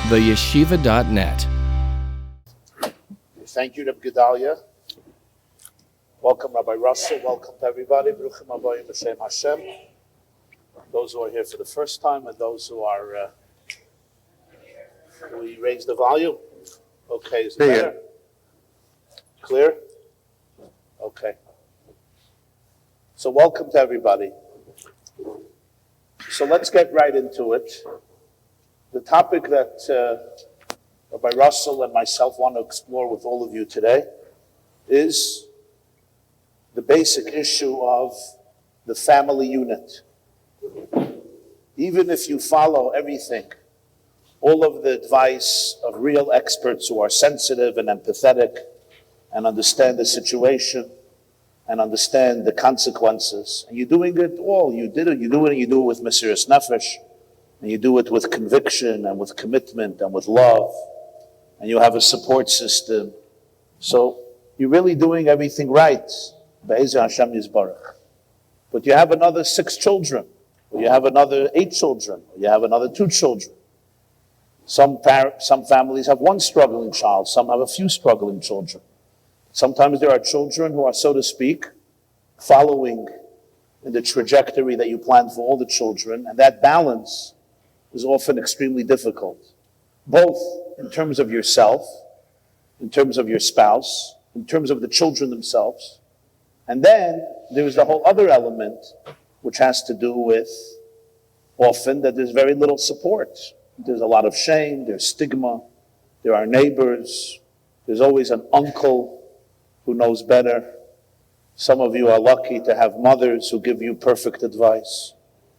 theyeshiva.net. Thank you, Rabbi Gedalia. Welcome, Rabbi Russel. Welcome to everybody. Bruchim Abayim B'Shem Hashem. Those who are here for the first time and those who are, we raise the volume. Okay, is it better? Clear? Okay. So welcome to everybody. So let's get right into it. The topic that Rabbi Russell and myself want to explore with all of you today is the basic issue of the family unit. Even if you follow everything, all of the advice of real experts who are sensitive and empathetic and understand the situation and understand the consequences, and you're doing it all, you do it with Mesiras Nefesh, and you do it with conviction and with commitment and with love, and you have a support system. So you're really doing everything right. Be'ezer Hashem Yisbarach. But you have another 6 children, or you have another 8 children, or you have another 2 children. Some families have 1 struggling child, some have a few struggling children. Sometimes there are children who are, so to speak, following in the trajectory that you planned for all the children, and that balance is often extremely difficult, both in terms of yourself, in terms of your spouse, in terms of the children themselves. And then there's the whole other element, which has to do with often that there's very little support. There's a lot of shame, there's stigma, there are neighbors, there's always an uncle who knows better. Some of you are lucky to have mothers who give you perfect advice.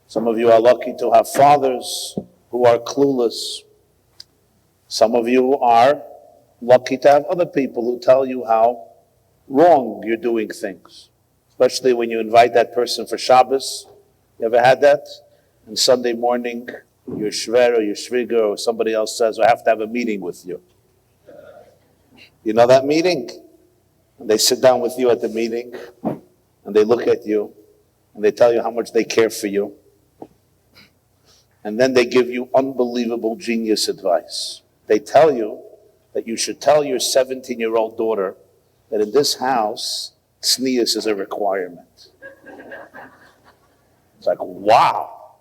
Some of you are lucky to have fathers who are clueless. Some of you are lucky to have other people who tell you how wrong you're doing things. Especially when you invite that person for Shabbos. You ever had that? And Sunday morning, your shver or your shviga or somebody else says, I have to have a meeting with you. You know that meeting? And they sit down with you at the meeting, and they look at you, and they tell you how much they care for you. And then they give you unbelievable genius advice. They tell you that you should tell your 17-year-old daughter that in this house, tznius is a requirement. It's like, wow,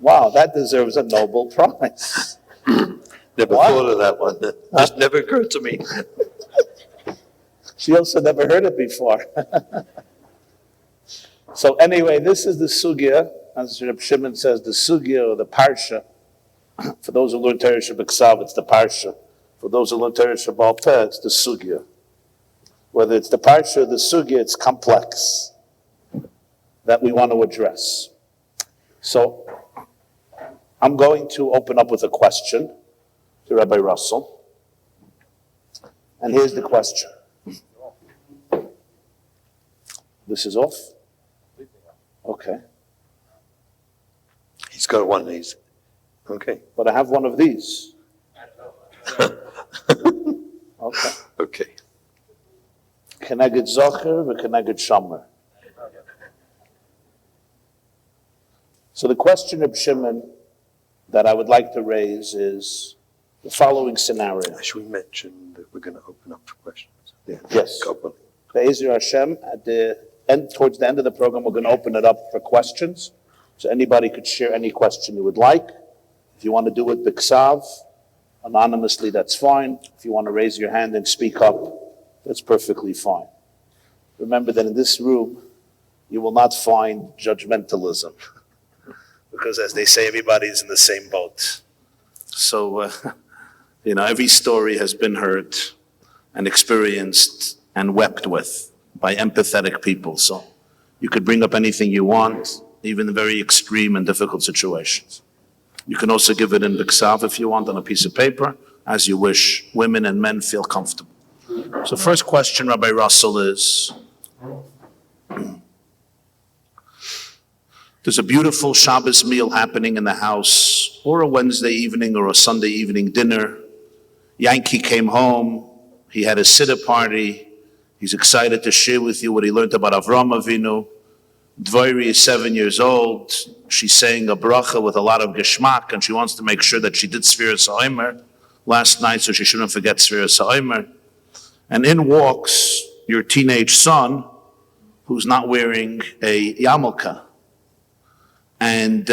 that deserves a Nobel Prize. Never thought of that one. Just never occurred to me. She also never heard it before. So anyway, this is the sugya, as Reb Shimon says, the sugya or the parsha. For those who learn Torah Shabbat, it's the parsha. For those who learn Torah Shabbat Peh, it's the sugya. Whether it's the parsha or the sugya, it's complex that we want to address. So I'm going to open up with a question to Rabbi Russell. And here's the question. This is off? Okay. He's got one of these. Okay. But I have one of these. Okay. Okay. Keneged Zocher v'keneged Shomer. So the question of Shimon that I would like to raise is the following scenario. Should we mention that we're going to open up for questions? Yeah. Yes. Be'ezer Hashem, at the end, towards the end of the program, we're going to open it up for questions. So anybody could share any question you would like. If you want to do it b'ksav, anonymously, that's fine. If you want to raise your hand and speak up, that's perfectly fine. Remember that in this room, you will not find judgmentalism. Because as they say, everybody's in the same boat. So, every story has been heard and experienced and wept with by empathetic people. So you could bring up anything you want, even very extreme and difficult situations. You can also give it in b'ksav if you want on a piece of paper, as you wish. Women and men feel comfortable. So first question, Rabbi Russell, is there's a beautiful Shabbos meal happening in the house, or a Wednesday evening or a Sunday evening dinner. Yankee came home, he had a siddur party, he's excited to share with you what he learned about Avram Avinu. Dvoiri is 7 years old, she's saying a bracha with a lot of geschmack, and she wants to make sure that she did Sfiras HaOmer. last night so she shouldn't forget Sfiras HaOmer. And in walks your teenage son, who's not wearing a yarmulke. And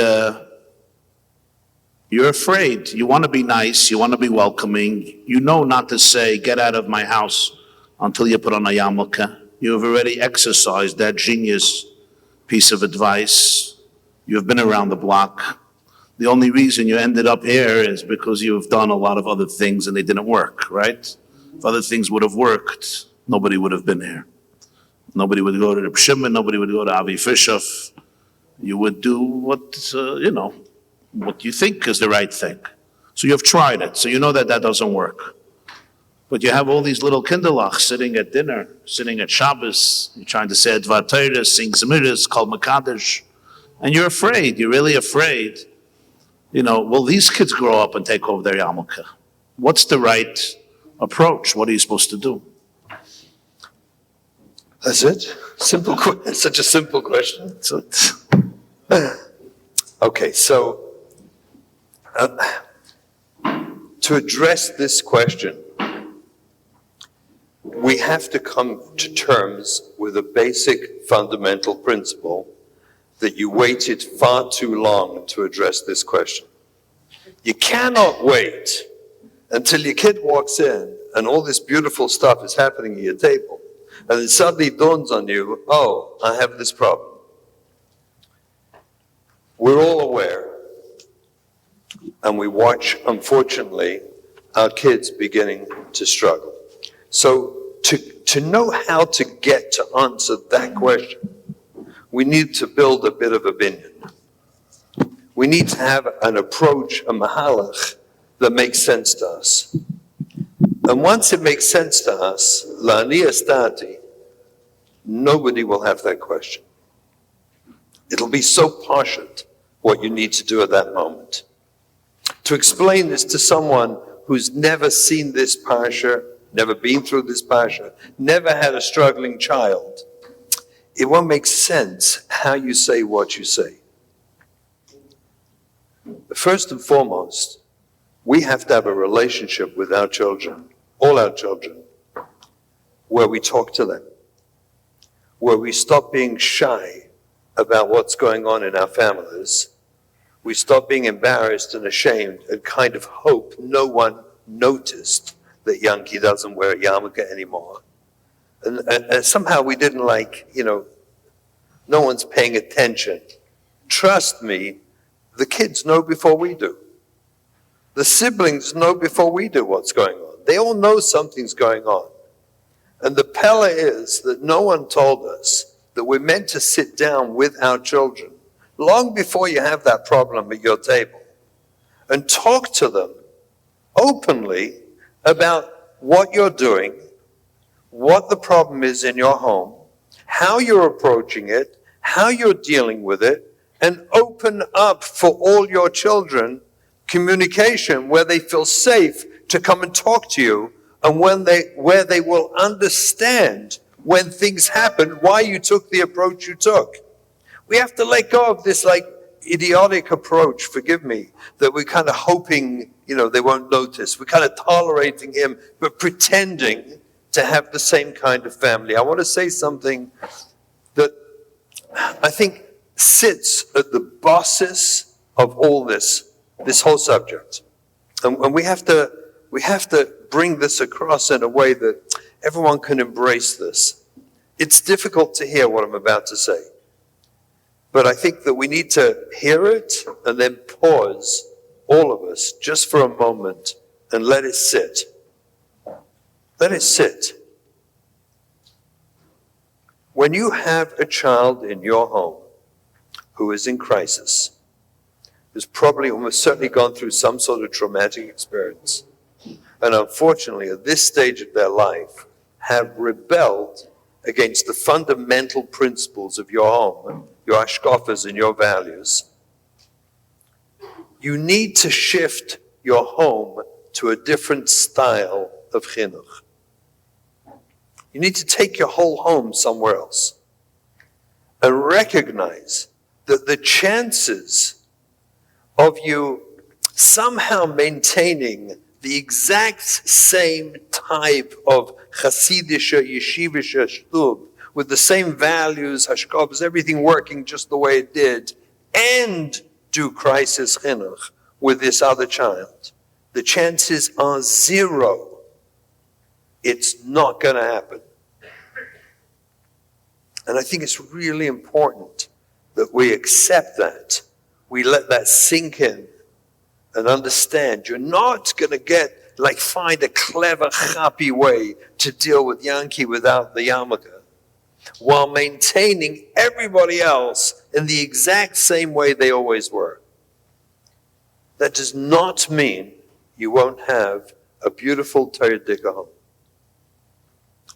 you're afraid. You want to be nice. You want to be welcoming. You know not to say, get out of my house until you put on a yarmulke. You have already exercised that genius piece of advice. You have been around the block. The only reason you ended up here is because you have done a lot of other things and they didn't work, right? If other things would have worked, nobody would have been here. Nobody would go to Shimon, nobody would go to Avi Fishoff. You would do what you think is the right thing. So you have tried it, so you know that that doesn't work. But you have all these little kinderlach sitting at dinner, sitting at Shabbos, you're trying to say Advar Torah, sing Zemiris, call Makadish, and you're afraid, you're really afraid. Will these kids grow up and take over their yarmulke? What's the right approach? What are you supposed to do? That's it? Such a simple question. Okay, so to address this question, we have to come to terms with a basic fundamental principle that you waited far too long to address this question. You cannot wait until your kid walks in and all this beautiful stuff is happening at your table, and it suddenly dawns on you, oh, I have this problem. We're all aware, and we watch, unfortunately, our kids beginning to struggle. So to know how to get to answer that question, we need to build a bit of a binyan. We need to have an approach, a mahalach, that makes sense to us. And once it makes sense to us, la'ani astati, nobody will have that question. It'll be so pashut what you need to do at that moment. To explain this to someone who's never seen this parsha, never been through this parsha, never had a struggling child, it won't make sense how you say what you say. But first and foremost, we have to have a relationship with our children, all our children, where we talk to them, where we stop being shy about what's going on in our families. We stop being embarrassed and ashamed and kind of hope no one noticed that Yankee doesn't wear a yarmulke anymore. And somehow we didn't no one's paying attention. Trust me, the kids know before we do. The siblings know before we do what's going on. They all know something's going on. And the pella is that no one told us that we're meant to sit down with our children long before you have that problem at your table and talk to them openly about what you're doing, what the problem is in your home, how you're approaching it, how you're dealing with it, and open up for all your children communication where they feel safe to come and talk to you, and where they will understand when things happen why you took the approach you took. We have to let go of this idiotic approach, forgive me, that we're kind of hoping, they won't notice. We're kind of tolerating him, but pretending to have the same kind of family. I want to say something that I think sits at the basis of all this whole subject. And we have to bring this across in a way that everyone can embrace this. It's difficult to hear what I'm about to say. But I think that we need to hear it and then pause, all of us, just for a moment and let it sit. Let it sit. When you have a child in your home who is in crisis, who's probably almost certainly gone through some sort of traumatic experience, and unfortunately at this stage of their life have rebelled against the fundamental principles of your home, your hashkafas and your values, you need to shift your home to a different style of chinuch. You need to take your whole home somewhere else and recognize that the chances of you somehow maintaining the exact same type of Hasidische, Yeshivische Shtub, with the same values, hashkafas, everything working just the way it did, and do crisis chinuch with this other child, the chances are zero. It's not going to happen. And I think it's really important that we accept that. We let that sink in and understand you're not going to find a clever, happy way to deal with Yankee without the yarmulke, while maintaining everybody else in the exact same way they always were. That does not mean you won't have a beautiful Torah home.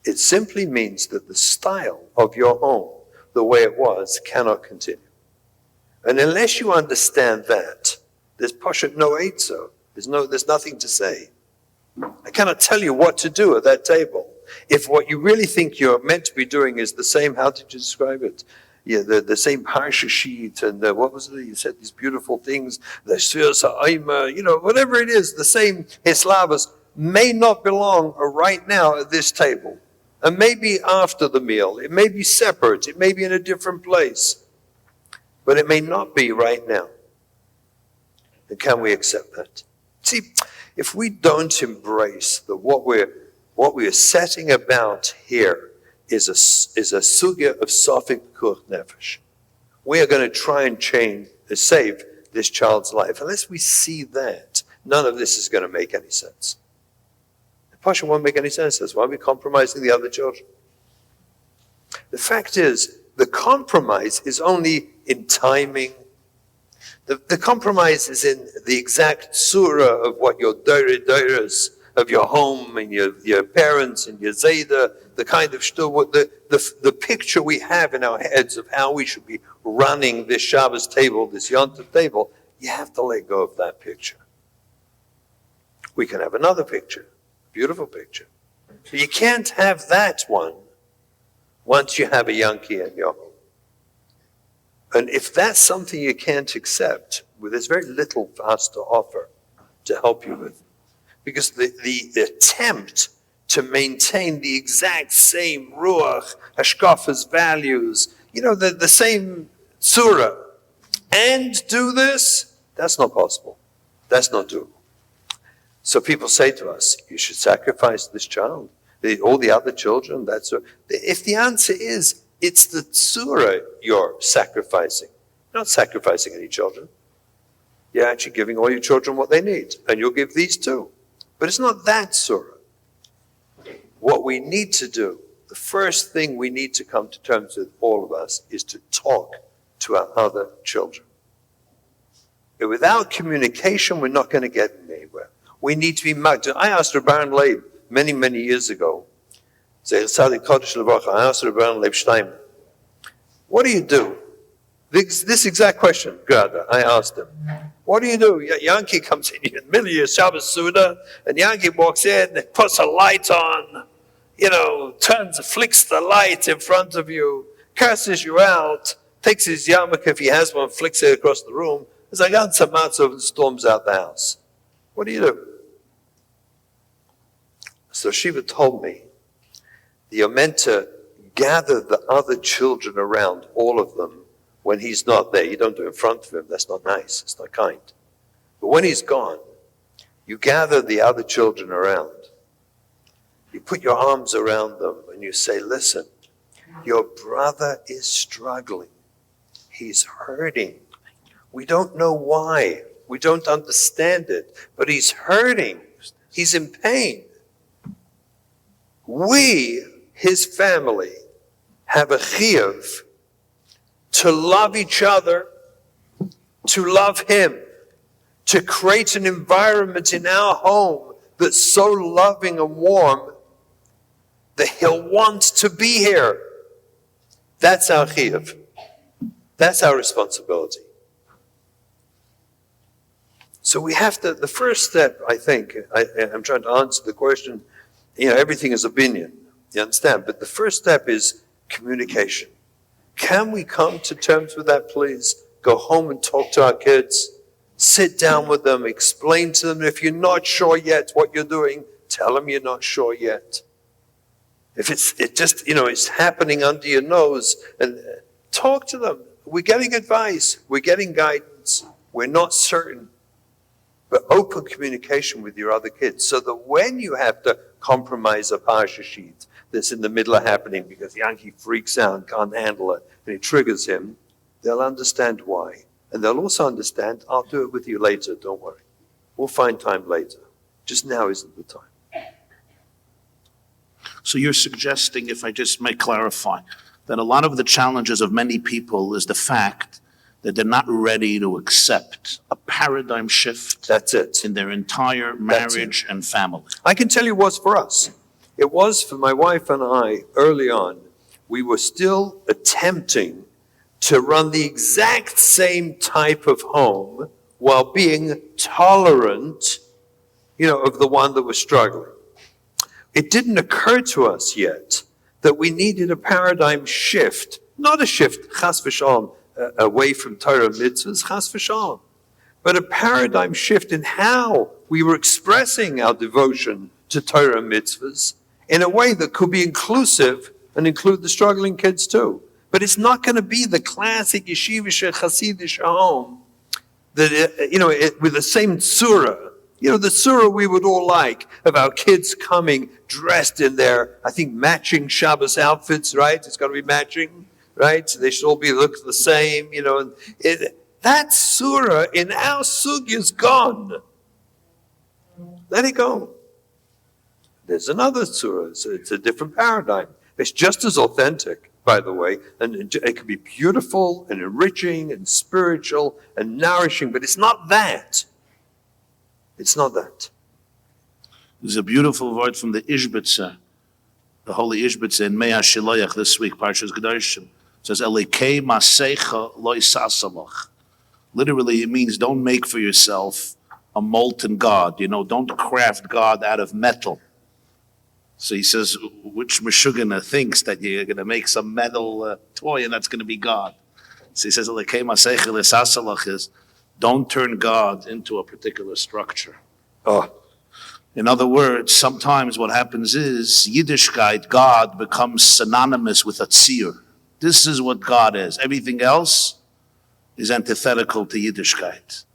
It simply means that the style of your home, the way it was, cannot continue. And unless you understand that, there's Pashat no Eitzah. There's nothing to say. I cannot tell you what to do at that table. If what you really think you're meant to be doing is the same, how did you describe it? Yeah, the same Parsha sheet, and what was it? You said these beautiful things, the Shir Sa'ima, whatever it is, the same Hislavas may not belong right now at this table. And maybe after the meal, it may be separate, it may be in a different place, but it may not be right now. And can we accept that? See, if we don't embrace what we are setting about here is a sugya of sofik kuch nefesh, we are going to try and save this child's life. Unless we see that, none of this is going to make any sense. Pasha won't make any sense. That's why we're compromising the other children. The fact is, the compromise is only in timing. The compromise is in the exact surah of what your dairas of your home and your parents and your zayda, the kind of the picture we have in our heads of how we should be running this Shabbos table, this Yontif table. You have to let go of that picture. We can have another picture. Beautiful picture. But you can't have that one once you have a Yankee in your home. And if that's something you can't accept, well, there's very little for us to offer to help you with. Because the attempt to maintain the exact same ruach, hashkafas, values, the same surah, and do this, that's not possible. That's not doable. So people say to us, you should sacrifice this child. All the other children, if the answer is, it's the surah you're sacrificing. You're not sacrificing any children. You're actually giving all your children what they need. And you'll give these too. But it's not that surah. What we need to do, the first thing we need to come to terms with, all of us, is to talk to our other children. And without communication, we're not going to get anywhere. We need to be mugged. I asked Raleigh many, many years ago, I asked Rabbi Stein, what do you do? This exact question, I asked him. What do you do? Yankee comes in the middle of your Shabbos Suda, and Yankee walks in, puts a light on, flicks the light in front of you, curses you out, takes his yarmulke if he has one, flicks it across the room, as I got some matzov and storms out the house. What do you do? So Shiva told me, you're meant to gather the other children around, all of them, when he's not there. You don't do it in front of him. That's not nice. It's not kind. But when he's gone, you gather the other children around. You put your arms around them and you say, listen, your brother is struggling. He's hurting. We don't know why. We don't understand it. But he's hurting. He's in pain. We, his family, have a chiyuv to love each other, to love him, to create an environment in our home that's so loving and warm that he'll want to be here. That's our chiyuv. That's our responsibility. So we have to, the first step, I think, I'm trying to answer the question, everything is opinion, you understand? But the first step is communication. Can we come to terms with that, please? Go home and talk to our kids. Sit down with them, explain to them. If you're not sure yet what you're doing, tell them you're not sure yet. If it's happening under your nose, and talk to them. We're getting advice. We're getting guidance. We're not certain. But open communication with your other kids so that when you have to compromise a Parsha sheet that's in the middle of happening because Yankee freaks out and can't handle it and it triggers him, they'll understand why. And they'll also understand, I'll do it with you later, don't worry. We'll find time later. Just now isn't the time. So you're suggesting, if I just may clarify, that a lot of the challenges of many people is the fact that they're not ready to accept a paradigm shift. That's it. In their entire marriage and family. I can tell you it was for us. It was for my wife and I early on. We were still attempting to run the exact same type of home while being tolerant, of the one that was struggling. It didn't occur to us yet that we needed a paradigm shift, not a shift, chas v'shalom, away from Torah mitzvahs, chas v'shalom, but a paradigm shift in how we were expressing our devotion to Torah mitzvahs in a way that could be inclusive and include the struggling kids too. But it's not going to be the classic yeshivish Hasidish home that, with the same surah. The surah we would all like of our kids coming dressed in their, I think, matching Shabbos outfits, right? It's got to be matching, right? They should all look the same, that surah in our sugya is gone. Let it go. There's another surah. It's a different paradigm. It's just as authentic, by the way, and it can be beautiful and enriching and spiritual and nourishing, but it's not that. It's not that. There's a beautiful word from the Ishbitzer, the holy Ishbitzer in Mea Shiloach this week, Parshas Kedoshim. It says, Elikei Masecha lo yisasalach. Literally, it means don't make for yourself a molten God. Don't craft God out of metal. So he says, which Meshugana thinks that you're going to make some metal toy and that's going to be God? So he says, Elikei Masecha lo yisasalach is, don't turn God into a particular structure. Oh. In other words, sometimes what happens is Yiddishkeit, God becomes synonymous with a tzir. This is what God is. Everything else is antithetical to Yiddishkeit.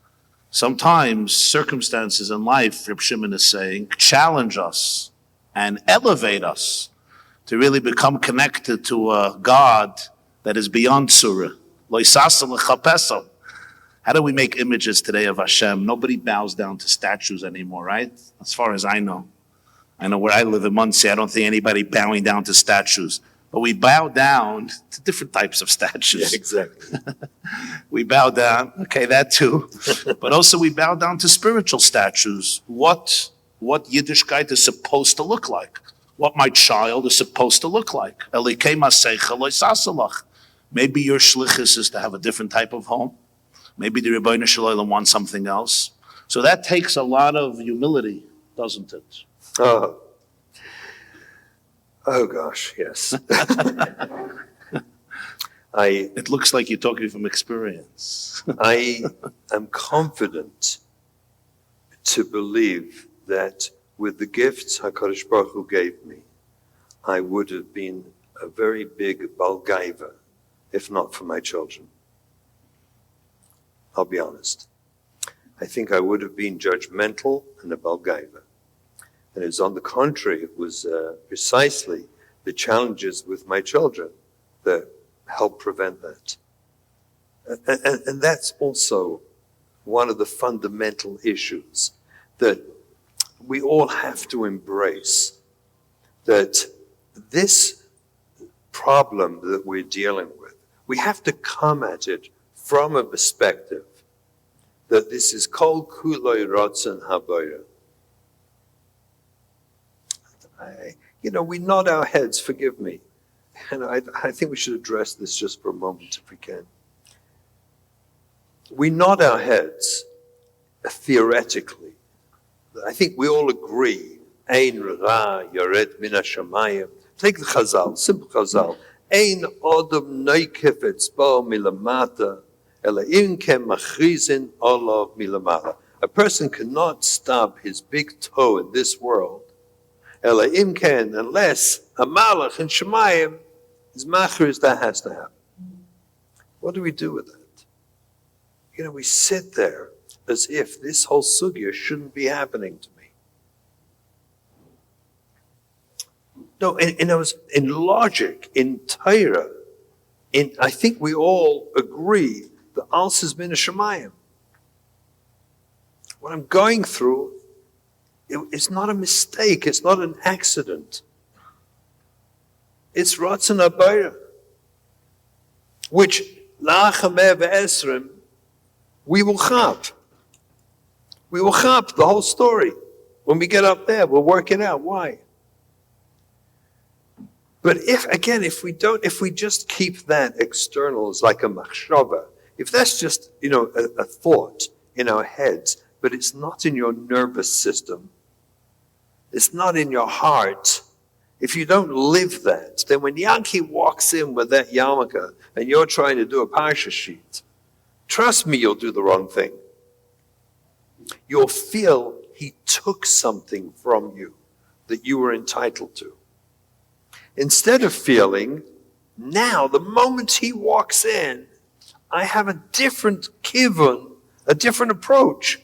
Sometimes circumstances in life, Reb Shimon is saying, challenge us and elevate us to really become connected to a God that is beyond surah. Lo yisasa l'chapeso. How do we make images today of Hashem? Nobody bows down to statues anymore, right? As far as I know. I know where I live in Muncie, I don't think anybody bowing down to statues. But we bow down to different types of statues. Yeah, exactly. We bow down, okay, that too. But also we bow down to spiritual statues. What Yiddishkeit is supposed to look like. What my child is supposed to look like. Elikei Masecha lo yisasalach. Maybe your shlichus is to have a different type of home. Maybe the Rebbeinu Shalom wants something else. So that takes a lot of humility, doesn't it? Oh gosh, yes. It looks like you're talking from experience. I am confident to believe that with the gifts HaKadosh Baruch Hu gave me, I would have been a very big balgaiva, if not for my children. I'll be honest. I think I would have been judgmental and a balgaiva. And it's on the contrary, it was precisely the challenges with my children that helped prevent that. And that's also one of the fundamental issues that we all have to embrace, that this problem that we're dealing with, we have to come at it from a perspective that this is kol kuloi ratzon habayah. We nod our heads, forgive me. And I think we should address this just for a moment if we can. We nod our heads theoretically. I think we all agree, Ein ra yored min hashamayim. Take the Chazal, simple Chazal. Ein odom neikef etzbo milamata. Ela im ken machrizin olav milamala. A person cannot stub his big toe in this world. Ela im ken, unless a malach in Shemayim is machriz, that has to happen. What do we do with that? We sit there as if this whole sugya shouldn't be happening to me. No, in logic, in Torah, I think we all agree the answer has been a Shemayim. What I'm going through, it's not a mistake, it's not an accident. It's Ratzon Abayra, which La'achameh ve'esrim, we will chap. We will chap the whole story. When we get up there, we'll work it out. Why? But if we just keep that external as like a machshava, if that's just, a thought in our heads, but it's not in your nervous system, it's not in your heart, if you don't live that, then when Yankee walks in with that yarmulke and you're trying to do a Parshas sheet, trust me, you'll do the wrong thing. You'll feel he took something from you that you were entitled to. Instead of feeling, now, the moment he walks in, I have a different kivun, a different approach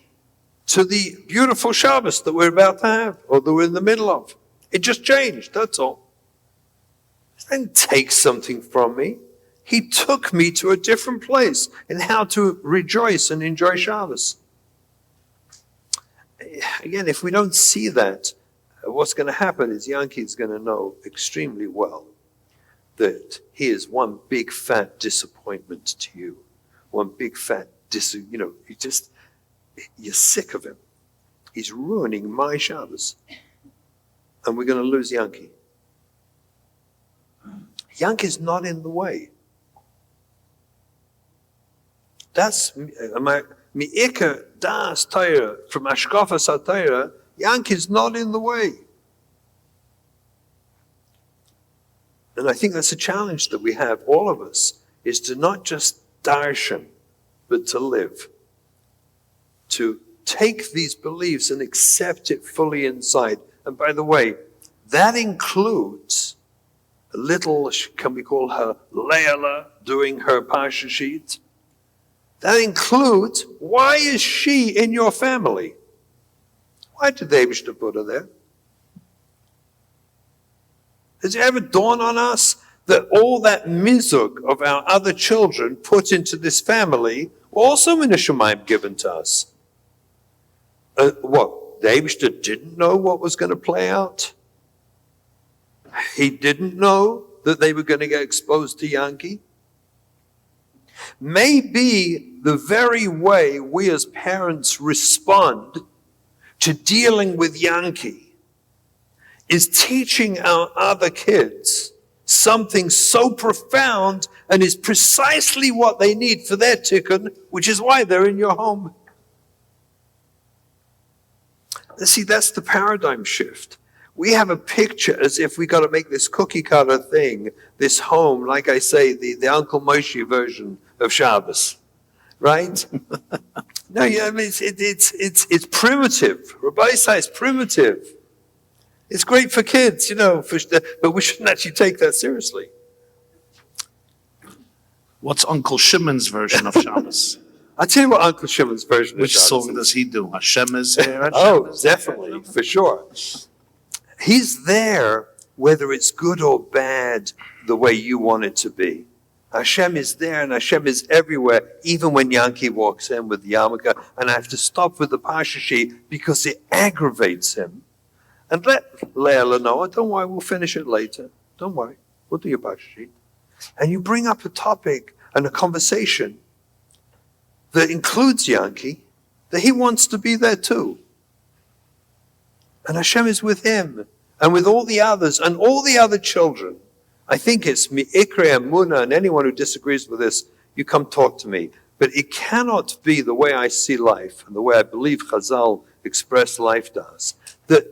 to the beautiful Shabbos that we're about to have, or that we're in the middle of. It just changed, that's all. He didn't take something from me. He took me to a different place in how to rejoice and enjoy Shabbos. Again, if we don't see that, what's going to happen is Yankee's going to know extremely well that he is one big fat disappointment to you. One big fat, you're sick of him. He's ruining my Shabbos. And we're going to lose Yankee. Yankee's not in the way. That's mi'ika das Torah from Ashkafas HaTorah. Yankee's not in the way. And I think that's a challenge that we have, all of us, is to not just darshan, but to live. To take these beliefs and accept it fully inside. And by the way, that includes a little, can we call her Layla, doing her Parsha sheet? That includes, why is she in your family? Why did they wish to put her there? Has it ever dawned on us that all that mizug of our other children put into this family were also in the Shemayim given to us? What? The Eibishter didn't know what was going to play out? He didn't know that they were going to get exposed to Yankee? Maybe the very way we as parents respond to dealing with Yankee is teaching our other kids something so profound and is precisely what they need for their tikkun, which is why they're in your home. See, that's the paradigm shift. We have a picture as if we got to make this cookie cutter thing, this home, like I say, the Uncle Moshe version of Shabbos, right? No, I mean, it's primitive. Rabbi says primitive. It's great for kids, but we shouldn't actually take that seriously. What's Uncle Shimon's version of Shabbos? I'll tell you what Uncle Shimon's version Which of Shabbos song does he do? Hashem is here. Definitely, for sure. He's there whether it's good or bad the way you want it to be. Hashem is there and Hashem is everywhere, even when Yankee walks in with the yarmulke, and I have to stop with the Parsha sheet because it aggravates him. And let Leila know, don't worry, we'll finish it later. Don't worry, we'll do your Parsha sheet. And you bring up a topic and a conversation that includes Yankee, that he wants to be there too. And Hashem is with him and with all the others and all the other children. I think it's Mi'ikre and Muna, and anyone who disagrees with this, you come talk to me. But it cannot be the way I see life and the way I believe Chazal express life does, that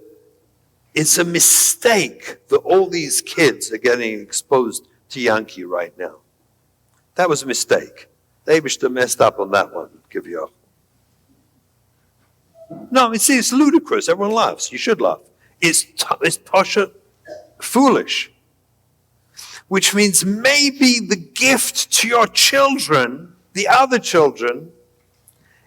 it's a mistake that all these kids are getting exposed to Yankee right now. That was a mistake. The Eibishter messed up on that one, give you. No, it's ludicrous. Everyone laughs. You should laugh. It's Pasha foolish. Which means maybe the gift to your children, the other children,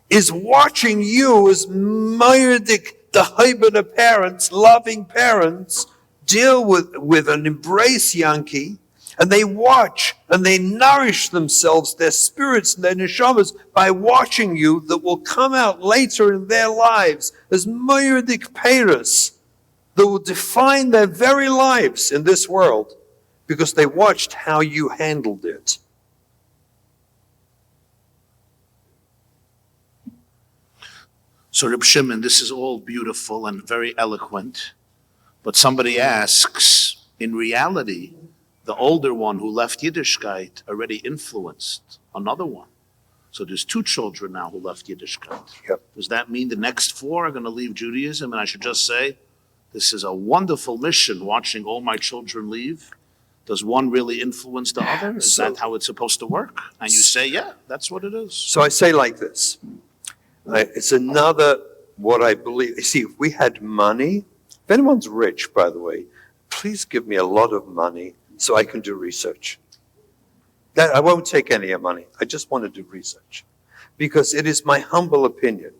is watching you as Meirdik, the Haibana parents, loving parents, deal with and embrace Yankee, and they watch and they nourish themselves, their spirits and their neshamas, by watching you, that will come out later in their lives as Meirdik Peiros, that will define their very lives in this world, because they watched how you handled it. So Reb Shimon, this is all beautiful and very eloquent, but somebody asks, in reality, the older one who left Yiddishkeit already influenced another one. So there's 2 children now who left Yiddishkeit. Yep. Does that mean the next 4 are going to leave Judaism? And I should just say, this is a wonderful mission, watching all my children leave. Does one really influence the other? Is that how it's supposed to work? And you say, yeah, that's what it is. So I say like this. It's another, what I believe. You see, if we had money, if anyone's rich, by the way, please give me a lot of money so I can do research. That I won't take any of money. I just want to do research. Because it is my humble opinion.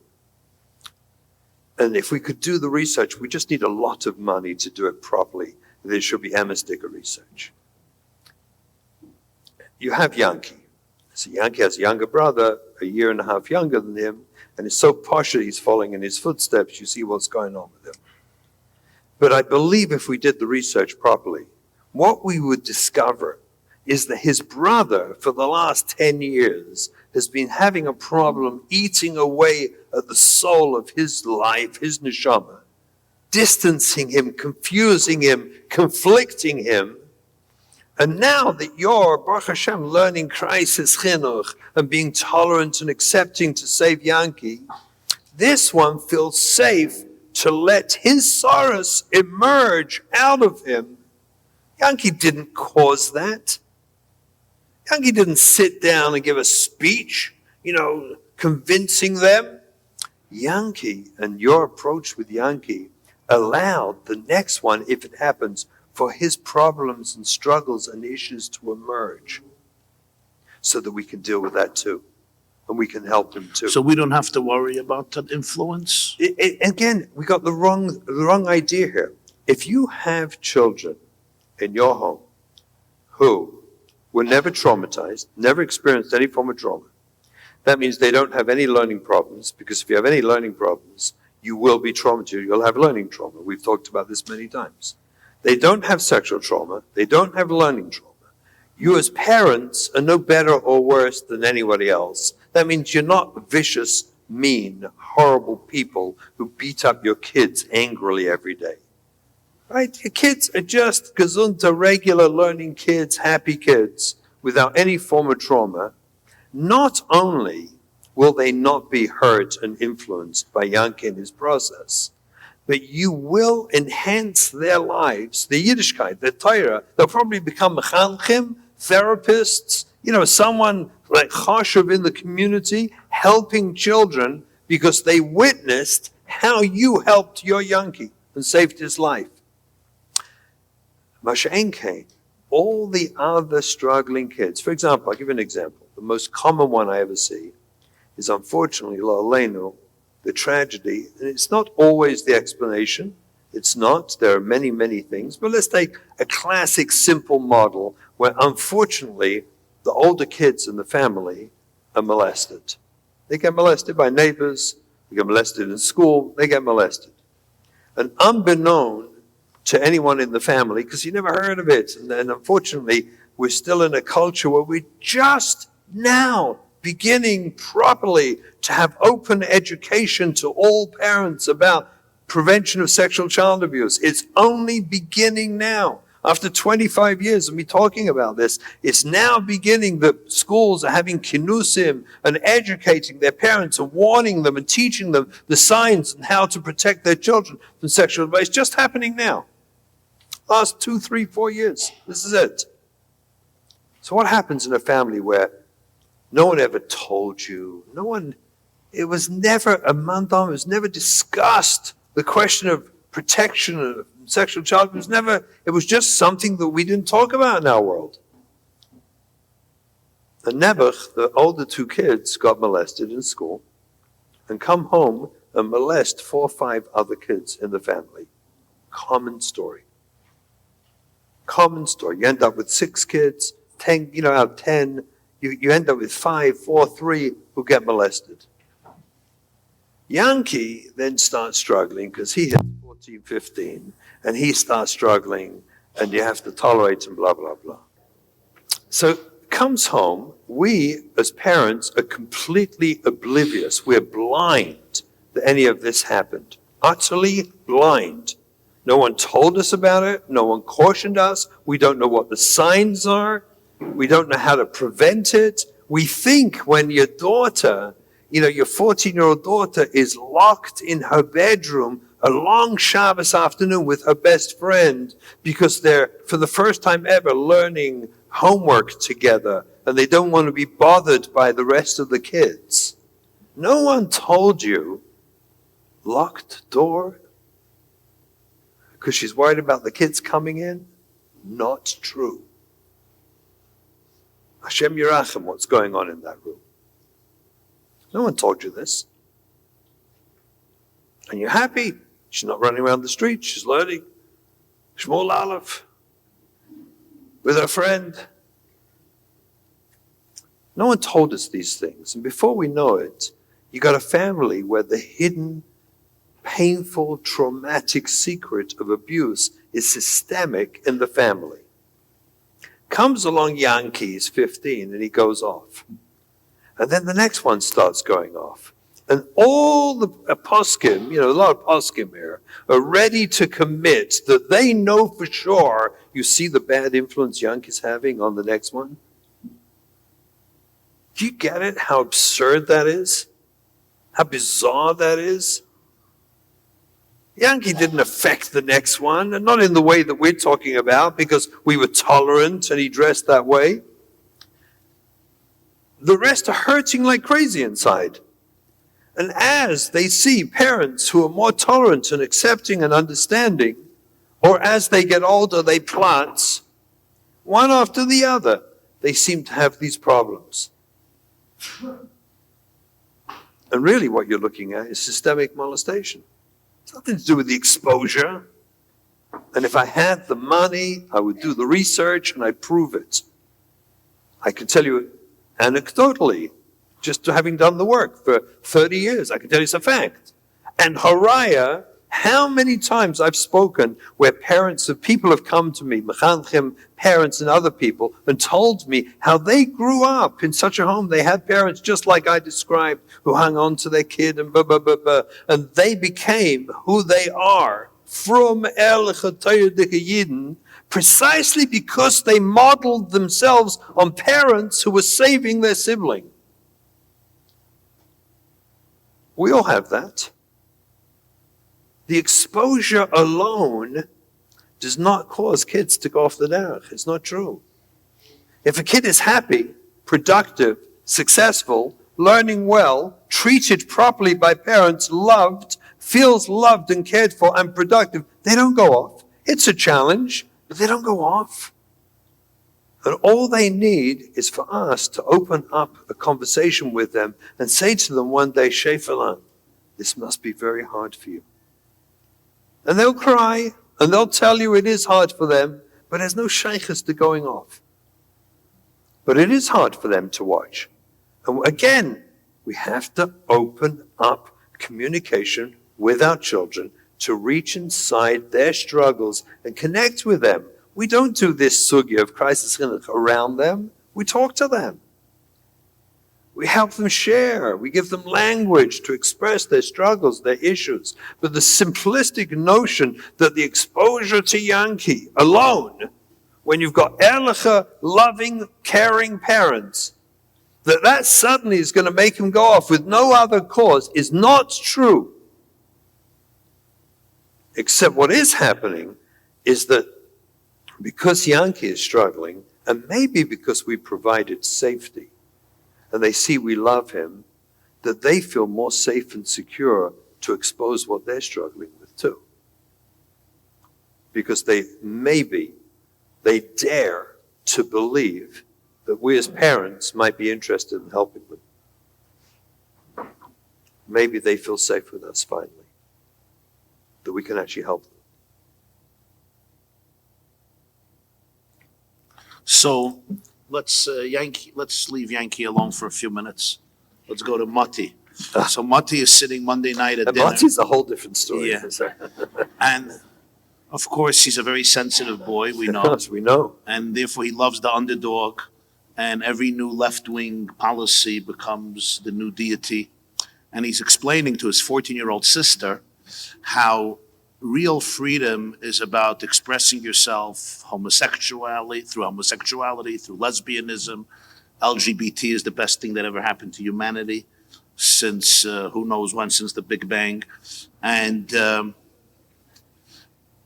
And if we could do the research, we just need a lot of money to do it properly. There should be Amistika research. You have Yankee. So Yankee has a younger brother, a year and a half younger than him, and it's so posh that he's following in his footsteps. You see what's going on with him. But I believe if we did the research properly, what we would discover is that his brother, for the last 10 years, has been having a problem eating away at the soul of his life, his neshama, distancing him, confusing him, conflicting him. And now that you're, Baruch Hashem, learning crisis chinuch and being tolerant and accepting to save Yankee, this one feels safe to let his sorrows emerge out of him. Yankee didn't cause that. Yankee didn't sit down and give a speech, convincing them. Yankee and your approach with Yankee allowed the next one, if it happens, for his problems and struggles and issues to emerge so that we can deal with that too. And we can help him too. So we don't have to worry about that influence? Again, we got the wrong idea here. If you have children in your home who were never traumatized, never experienced any form of trauma, that means they don't have any learning problems, because if you have any learning problems, you will be traumatized. You'll have learning trauma. We've talked about this many times. They don't have sexual trauma. They don't have learning trauma. You as parents are no better or worse than anybody else. That means you're not vicious, mean, horrible people who beat up your kids angrily every day. Right? Your kids are just gesunte, regular learning kids, happy kids, without any form of trauma. Not only will they not be hurt and influenced by Yankee and his process, but you will enhance their lives, the Yiddishkeit, the Torah. They'll probably become mechanchim, therapists, someone like chashuv in the community, helping children because they witnessed how you helped your Yankee and saved his life. Masha'en Kain, all the other struggling kids. For example, I'll give you an example. The most common one I ever see is, unfortunately, lo aleinu, the tragedy, and it's not always the explanation. It's not. There are many, many things. But let's take a classic, simple model where, unfortunately, the older kids in the family are molested. They get molested by neighbors. They get molested in school. They get molested. And unbeknown to anyone in the family, because you never heard of it, and then, unfortunately, we're still in a culture where we're just now beginning properly to have open education to all parents about prevention of sexual child abuse. It's only beginning now. After 25 years of me talking about this, it's now beginning that schools are having kinusim and educating their parents and warning them and teaching them the signs and how to protect their children from sexual abuse. It's just happening now. Last 2, 3, 4 years. This is it. So what happens in a family where No one ever told you. It was never a mandam, it was never discussed. The question of protection of sexual child it was just something that we didn't talk about in our world. And Nebuch, the older two kids, got molested in school and come home and molest 4 or 5 other kids in the family. Common story. Common story. You end up with 6 kids, 10, out of 10, you end up with 5, 4, 3 who get molested. Yankee then starts struggling because he hit 14, 15, and he starts struggling, and you have to tolerate him, blah, blah, blah. So comes home, we as parents are completely oblivious. We're blind that any of this happened. Utterly blind. No one told us about it. No one cautioned us. We don't know what the signs are. We don't know how to prevent it. We think when your daughter, your 14-year-old daughter is locked in her bedroom a long Shabbos afternoon with her best friend because they're, for the first time ever, learning homework together and they don't want to be bothered by the rest of the kids. No one told you, locked door, because she's worried about the kids coming in? Not true. Hashem Yerachem, what's going on in that room? No one told you this. And you're happy. She's not running around the street. She's learning Shmuel Aleph with her friend. No one told us these things. And before we know it, you got a family where the hidden, painful, traumatic secret of abuse is systemic in the family. Comes along Yankee, he's 15, and he goes off. And then the next one starts going off. And all the poskim, a lot of poskim here, are ready to commit that they know for sure. You see the bad influence Yankee's having on the next one? Do you get it? How absurd that is? How bizarre that is? Yankee didn't affect the next one, and not in the way that we're talking about, because we were tolerant and he dressed that way. The rest are hurting like crazy inside. And as they see parents who are more tolerant and accepting and understanding, or as they get older, they plot, one after the other, they seem to have these problems. And really what you're looking at is systemic molestation. It's nothing to do with the exposure. And if I had the money, I would do the research and I'd prove it. I can tell you anecdotally, just having done the work for 30 years, I can tell you it's a fact. And Haraya, how many times I've spoken where people have come to me, mechanchim, parents and other people, and told me how they grew up in such a home. They had parents just like I described, who hung on to their kid and and they became who they are from El Chatayr Yidden, precisely because they modeled themselves on parents who were saving their sibling. We all have that. The exposure alone does not cause kids to go off the derech. It's not true. If a kid is happy, productive, successful, learning well, treated properly by parents, loved, feels loved and cared for and productive, they don't go off. It's a challenge, but they don't go off. And all they need is for us to open up a conversation with them and say to them one day, Shefelan, this must be very hard for you. And they'll cry, and they'll tell you it is hard for them, but there's no shaykhs to going off. But it is hard for them to watch. And again, we have to open up communication with our children to reach inside their struggles and connect with them. We don't do this sugya of crisis chinuch around them. We talk to them. We help them share. We give them language to express their struggles, their issues. But the simplistic notion that the exposure to Yankee alone, when you've got erlicha, loving, caring parents, that suddenly is going to make him go off with no other cause is not true. Except what is happening is that because Yankee is struggling, and maybe because we provided safety, and they see we love him, that they feel more safe and secure to expose what they're struggling with too. Because they dare to believe that we as parents might be interested in helping them. Maybe they feel safe with us finally, that we can actually help them. So let's leave Yankee alone for a few minutes. Let's go to Matti. So Matti is sitting Monday night at dinner. Matti's a whole different story. Yeah. And of course, he's a very sensitive boy, we know. Yes, we know. And therefore, he loves the underdog. And every new left-wing policy becomes the new deity. And he's explaining to his 14-year-old sister how real freedom is about expressing yourself through homosexuality, through lesbianism. LGBT is the best thing that ever happened to humanity since who knows when, since the Big Bang. And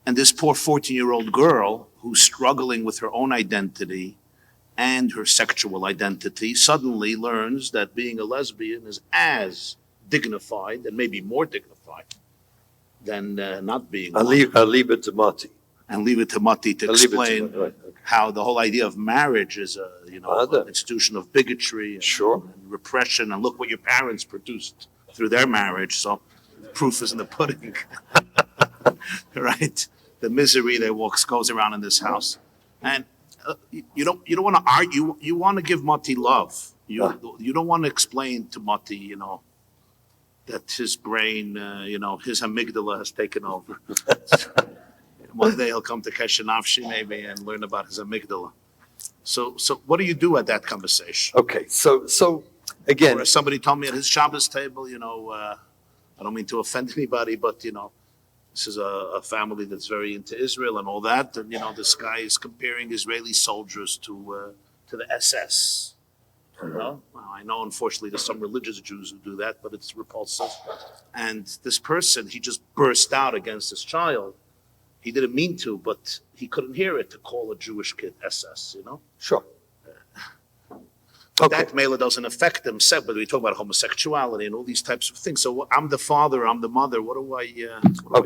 this poor 14-year-old girl who's struggling with her own identity and her sexual identity suddenly learns that being a lesbian is as dignified and maybe more dignified than not being I'll leave it to Matti. And leave it to Matti to explain right, okay. how the whole idea of marriage is an institution of bigotry and repression. And look what your parents produced through their marriage. So proof is in the pudding, right? The misery that goes around in this house. And you don't want to argue. You want to give Matti love. You don't want to explain to Matti, that his brain, his amygdala has taken over. One day he'll come to Kesher Nafshi maybe and learn about his amygdala. So what do you do at that conversation? Okay, so again, or somebody told me at his Shabbos table, I don't mean to offend anybody, but this is a family that's very into Israel and all that, and this guy is comparing Israeli soldiers to the SS. Well, I know, unfortunately, there's some religious Jews who do that, but it's repulsive. And this person, he just burst out against his child. He didn't mean to, but he couldn't hear it to call a Jewish kid SS, Sure. But that mela doesn't affect them, but we talk about homosexuality and all these types of things. So I'm the father, I'm the mother. What do I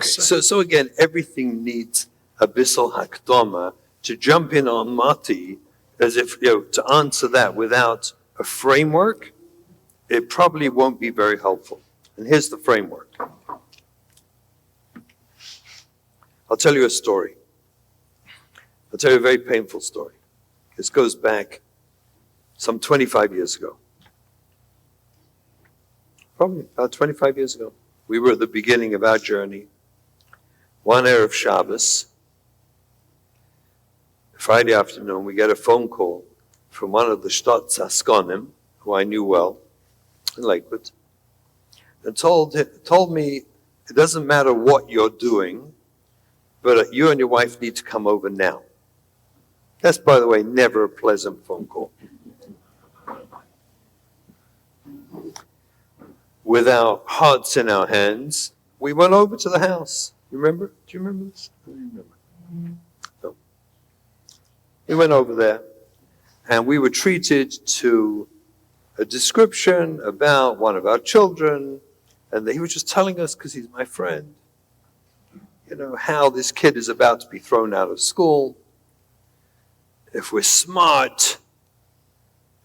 say? So again, everything needs a bissel hakdama to jump in on Mati, as if, to answer that without a framework, it probably won't be very helpful. And here's the framework. I'll tell you a story. I'll tell you a very painful story. This goes back some 25 years ago. Probably about 25 years ago. We were at the beginning of our journey. One Erev Shabbos, Friday afternoon, we get a phone call from one of the Shtot Zaskonim, who I knew well, in Lakewood, and told me, it doesn't matter what you're doing, but you and your wife need to come over now. That's, by the way, never a pleasant phone call. With our hearts in our hands, we went over to the house. You remember? Do you remember this? I don't remember. No. We went over there, and we were treated to a description about one of our children, and he was just telling us, because he's my friend, how this kid is about to be thrown out of school. If we're smart,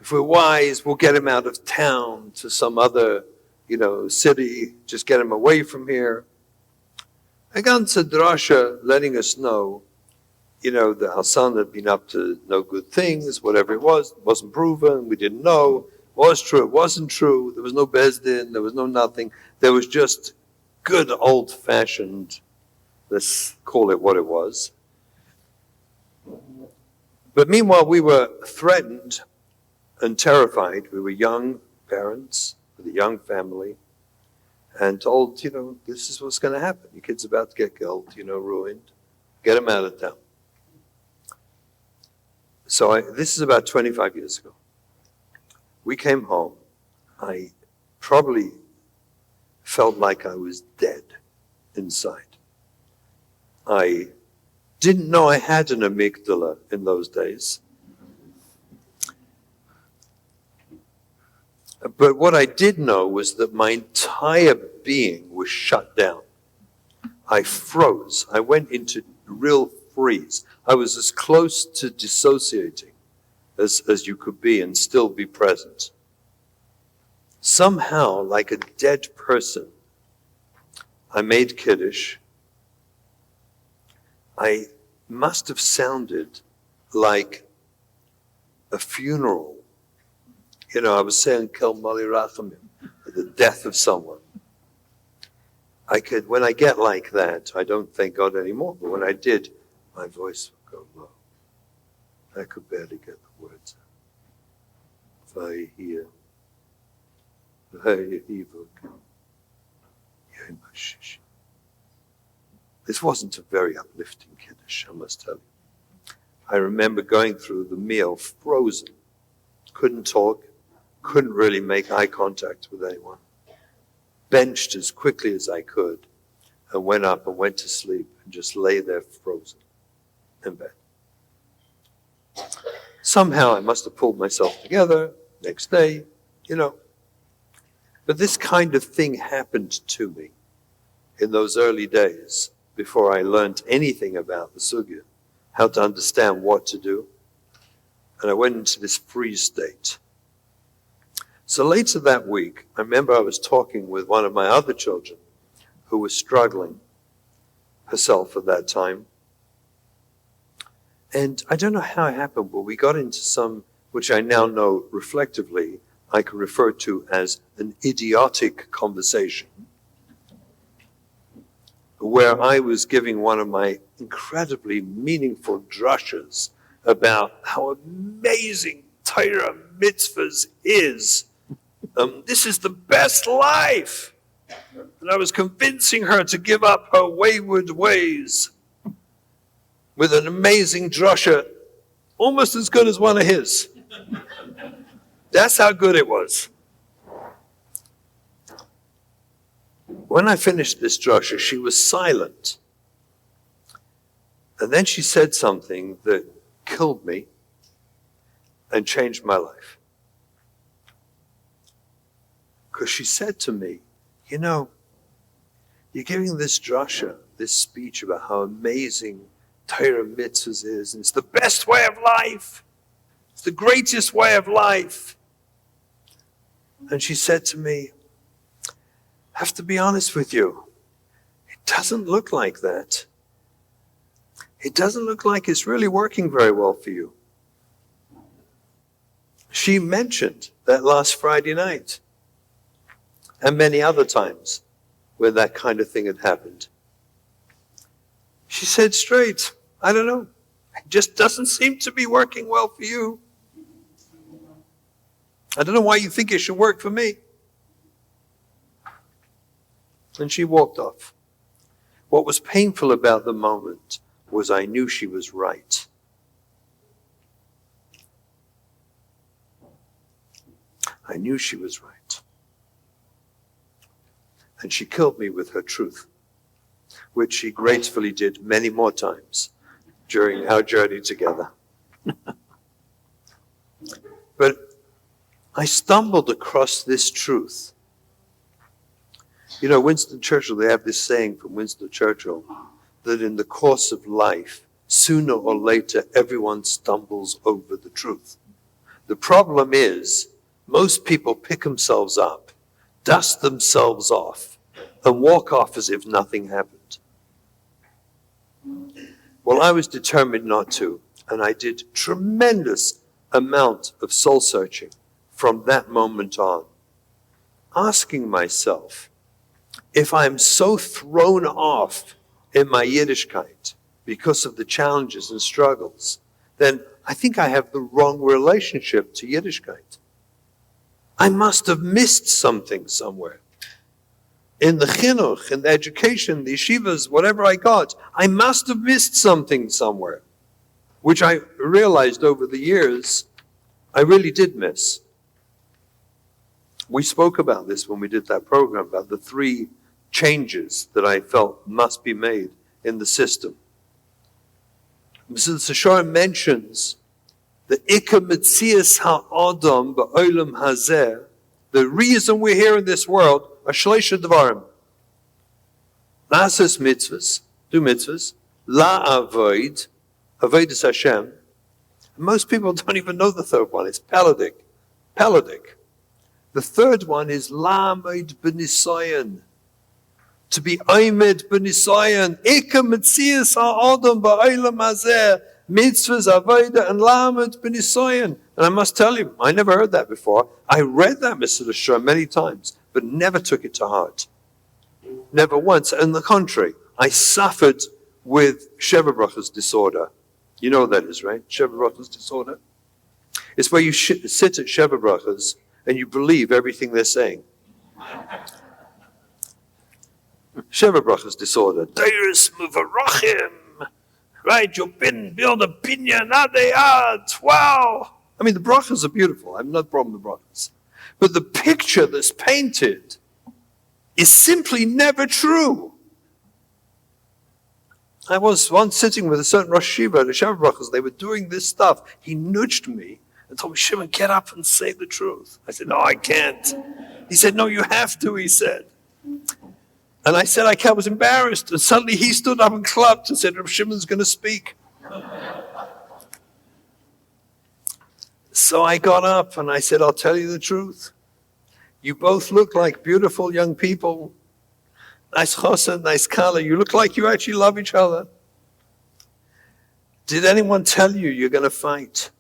if we're wise, we'll get him out of town to some other, city, just get him away from here. A ganze drasha letting us know, that our son had been up to no good things, whatever it wasn't proven, we didn't know, was true, it wasn't true, there was no bezdin, there was no nothing, there was just good old-fashioned, let's call it what it was. But meanwhile, we were threatened and terrified. We were young parents with a young family and told, this is what's going to happen. Your kid's about to get killed, ruined. Get him out of town. So this is about 25 years ago. We came home. I probably felt like I was dead inside. I didn't know I had an amygdala in those days. But what I did know was that my entire being was shut down. I froze. I went into real freeze. I was as close to dissociating as you could be and still be present. Somehow, like a dead person, I made Kiddush. I must have sounded like a funeral. I was saying, Kel Mali Rachamim, the death of someone. When I get like that, I don't thank God anymore, but when I did, my voice would go low. I could barely get the words out. Vayihir. This wasn't a very uplifting Kiddush, I must tell you. I remember going through the meal frozen. Couldn't talk, couldn't really make eye contact with anyone. Benched as quickly as I could and went up and went to sleep and just lay there frozen in bed. Somehow I must have pulled myself together next day, But this kind of thing happened to me in those early days before I learned anything about the sugya, how to understand what to do. And I went into this freeze state. So later that week, I remember I was talking with one of my other children who was struggling herself at that time. And I don't know how it happened, but we got into some, which I now know reflectively, I can refer to as an idiotic conversation, where I was giving one of my incredibly meaningful drushes about how amazing Torah mitzvahs is. This is the best life. And I was convincing her to give up her wayward ways with an amazing drusha, almost as good as one of his. That's how good it was. When I finished this drusha, she was silent. And then she said something that killed me and changed my life. Because she said to me, you're giving this drasha, this speech about how amazing Torah mitzvahs is, and it's the best way of life. It's the greatest way of life. And she said to me, I have to be honest with you, it doesn't look like that. It doesn't look like it's really working very well for you. She mentioned that last Friday night and many other times where that kind of thing had happened. She said straight, I don't know. It just doesn't seem to be working well for you. I don't know why you think it should work for me. And she walked off. What was painful about the moment was I knew she was right. I knew she was right. And she killed me with her truth, which she gracefully did many more times during our journey together. But I stumbled across this truth. Winston Churchill, they have this saying from Winston Churchill, that in the course of life, sooner or later, everyone stumbles over the truth. The problem is, most people pick themselves up, dust themselves off, and walk off as if nothing happened. Well, I was determined not to, and I did tremendous amount of soul searching from that moment on, asking myself, if I'm so thrown off in my Yiddishkeit because of the challenges and struggles, then I think I have the wrong relationship to Yiddishkeit. I must have missed something somewhere. In the chinuch, in the education, the yeshivas, whatever I got, I must have missed something somewhere, which I realized over the years I really did miss. We spoke about this when we did that program, about the 3 changes that I felt must be made in the system. So the Sashar mentions the Ikar Metzias Ha'adam Ba'olam Hazeh The reason we're here in this world are shleisha dvarim. Na'aseh mitzvahs, do mitzvahs, la'avoid, avodas Hashem. Most people don't even know the third one. It's peladik. The third one is la'amid b'nisayan. To be aimed b'nisayan. Ika metzias ha'adam ba'olam hazeh. Mitzvahs, avodah, and la'amid b'nisayan. And I must tell you, I never heard that before. I read that Mr. Lashon many times, but never took it to heart. Never once. On the contrary, I suffered with Sheva Brachas disorder. You know what that is, right? Sheva Brachas disorder. It's where you sit at Sheva Brachas and you believe everything they're saying. Sheva Brachas disorder. Deiris muvarachim. Right, you've been build a binyan adeyat. Wow. I mean, the brachas are beautiful. I have no problem with the brachas. But the picture that's painted is simply never true. I was once sitting with a certain Rosh Yeshiva at the Sheva Brachas. They were doing this stuff. He nudged me and told me, Shimon, get up and say the truth. I said, no, I can't. He said, no, you have to, he said. And I said, I was embarrassed. And suddenly he stood up and clapped and said, Shimon's going to speak. So I got up and I said, I'll tell you the truth. You both look like beautiful young people. Nice chosen, nice color. You look like you actually love each other. Did anyone tell you you're going to fight?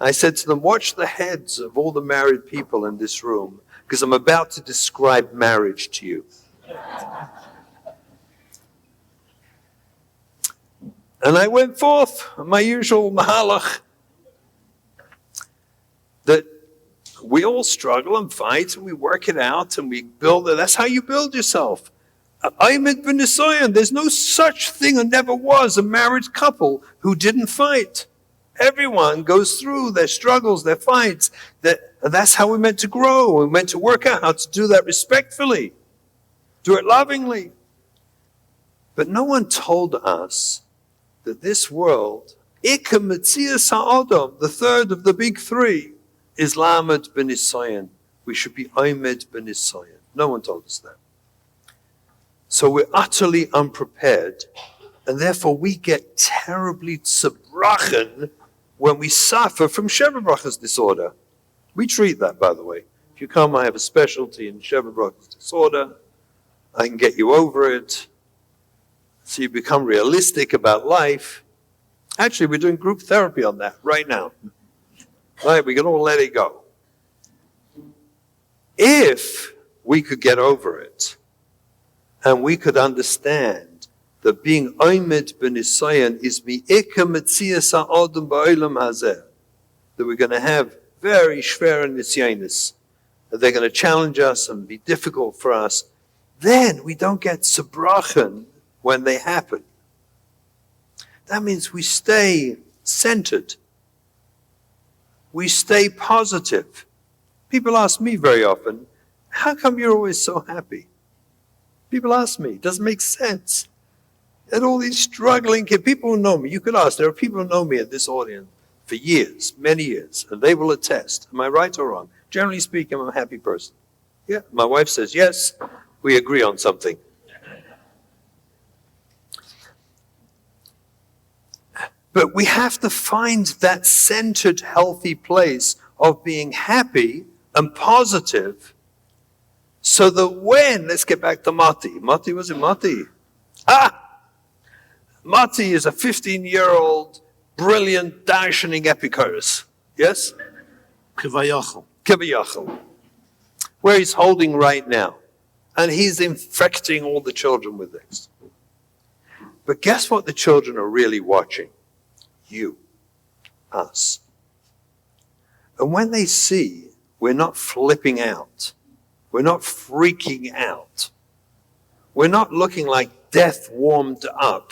I said to them, watch the heads of all the married people in this room, because I'm about to describe marriage to you. And I went forth, my usual mahalach, that we all struggle and fight and we work it out and we build it. That's how you build yourself. Aymed ben Nisayan, there's no such thing and never was a married couple who didn't fight. Everyone goes through their struggles, their fights. That's how we're meant to grow. We're meant to work out how to do that respectfully. Do it lovingly. But no one told us that this world, Ika Metzias Ha'adam, the third of the big three, is Lamed ben Nisayan. We should be Aymed ben Nisayan. No one told us that. So we're utterly unprepared, and therefore we get terribly tzabrachen when we suffer from Sheva Brachas disorder. We treat that, by the way. If you come, I have a specialty in Sheva Brachas disorder. I can get you over it. So you become realistic about life. Actually, we're doing group therapy on that right now. Right, we can all let it go. If we could get over it, and we could understand that being Aymed ben Nisayan is mi'ika metzias ha'adam ba'olam hazeh, that we're going to have very shver nisyanis, that they're going to challenge us and be difficult for us, then we don't get sabrachen when they happen. That means we stay centered. We stay positive. People ask me very often, how come you're always so happy? People ask me, it doesn't make sense. And all these struggling kids, people who know me, you could ask, there are people who know me in this audience for years, many years, and they will attest. Am I right or wrong? Generally speaking, I'm a happy person. Yeah, my wife says, yes, we agree on something. But we have to find that centered, healthy place of being happy and positive, so that when, let's get back to Mati. Mati, was it Mati? Mati is a 15-year-old, brilliant, darshaning epicurus. Yes? Kivayachal. Where he's holding right now. And he's infecting all the children with this. But guess what the children are really watching? You. Us. And when they see we're not flipping out, we're not freaking out, we're not looking like death warmed up,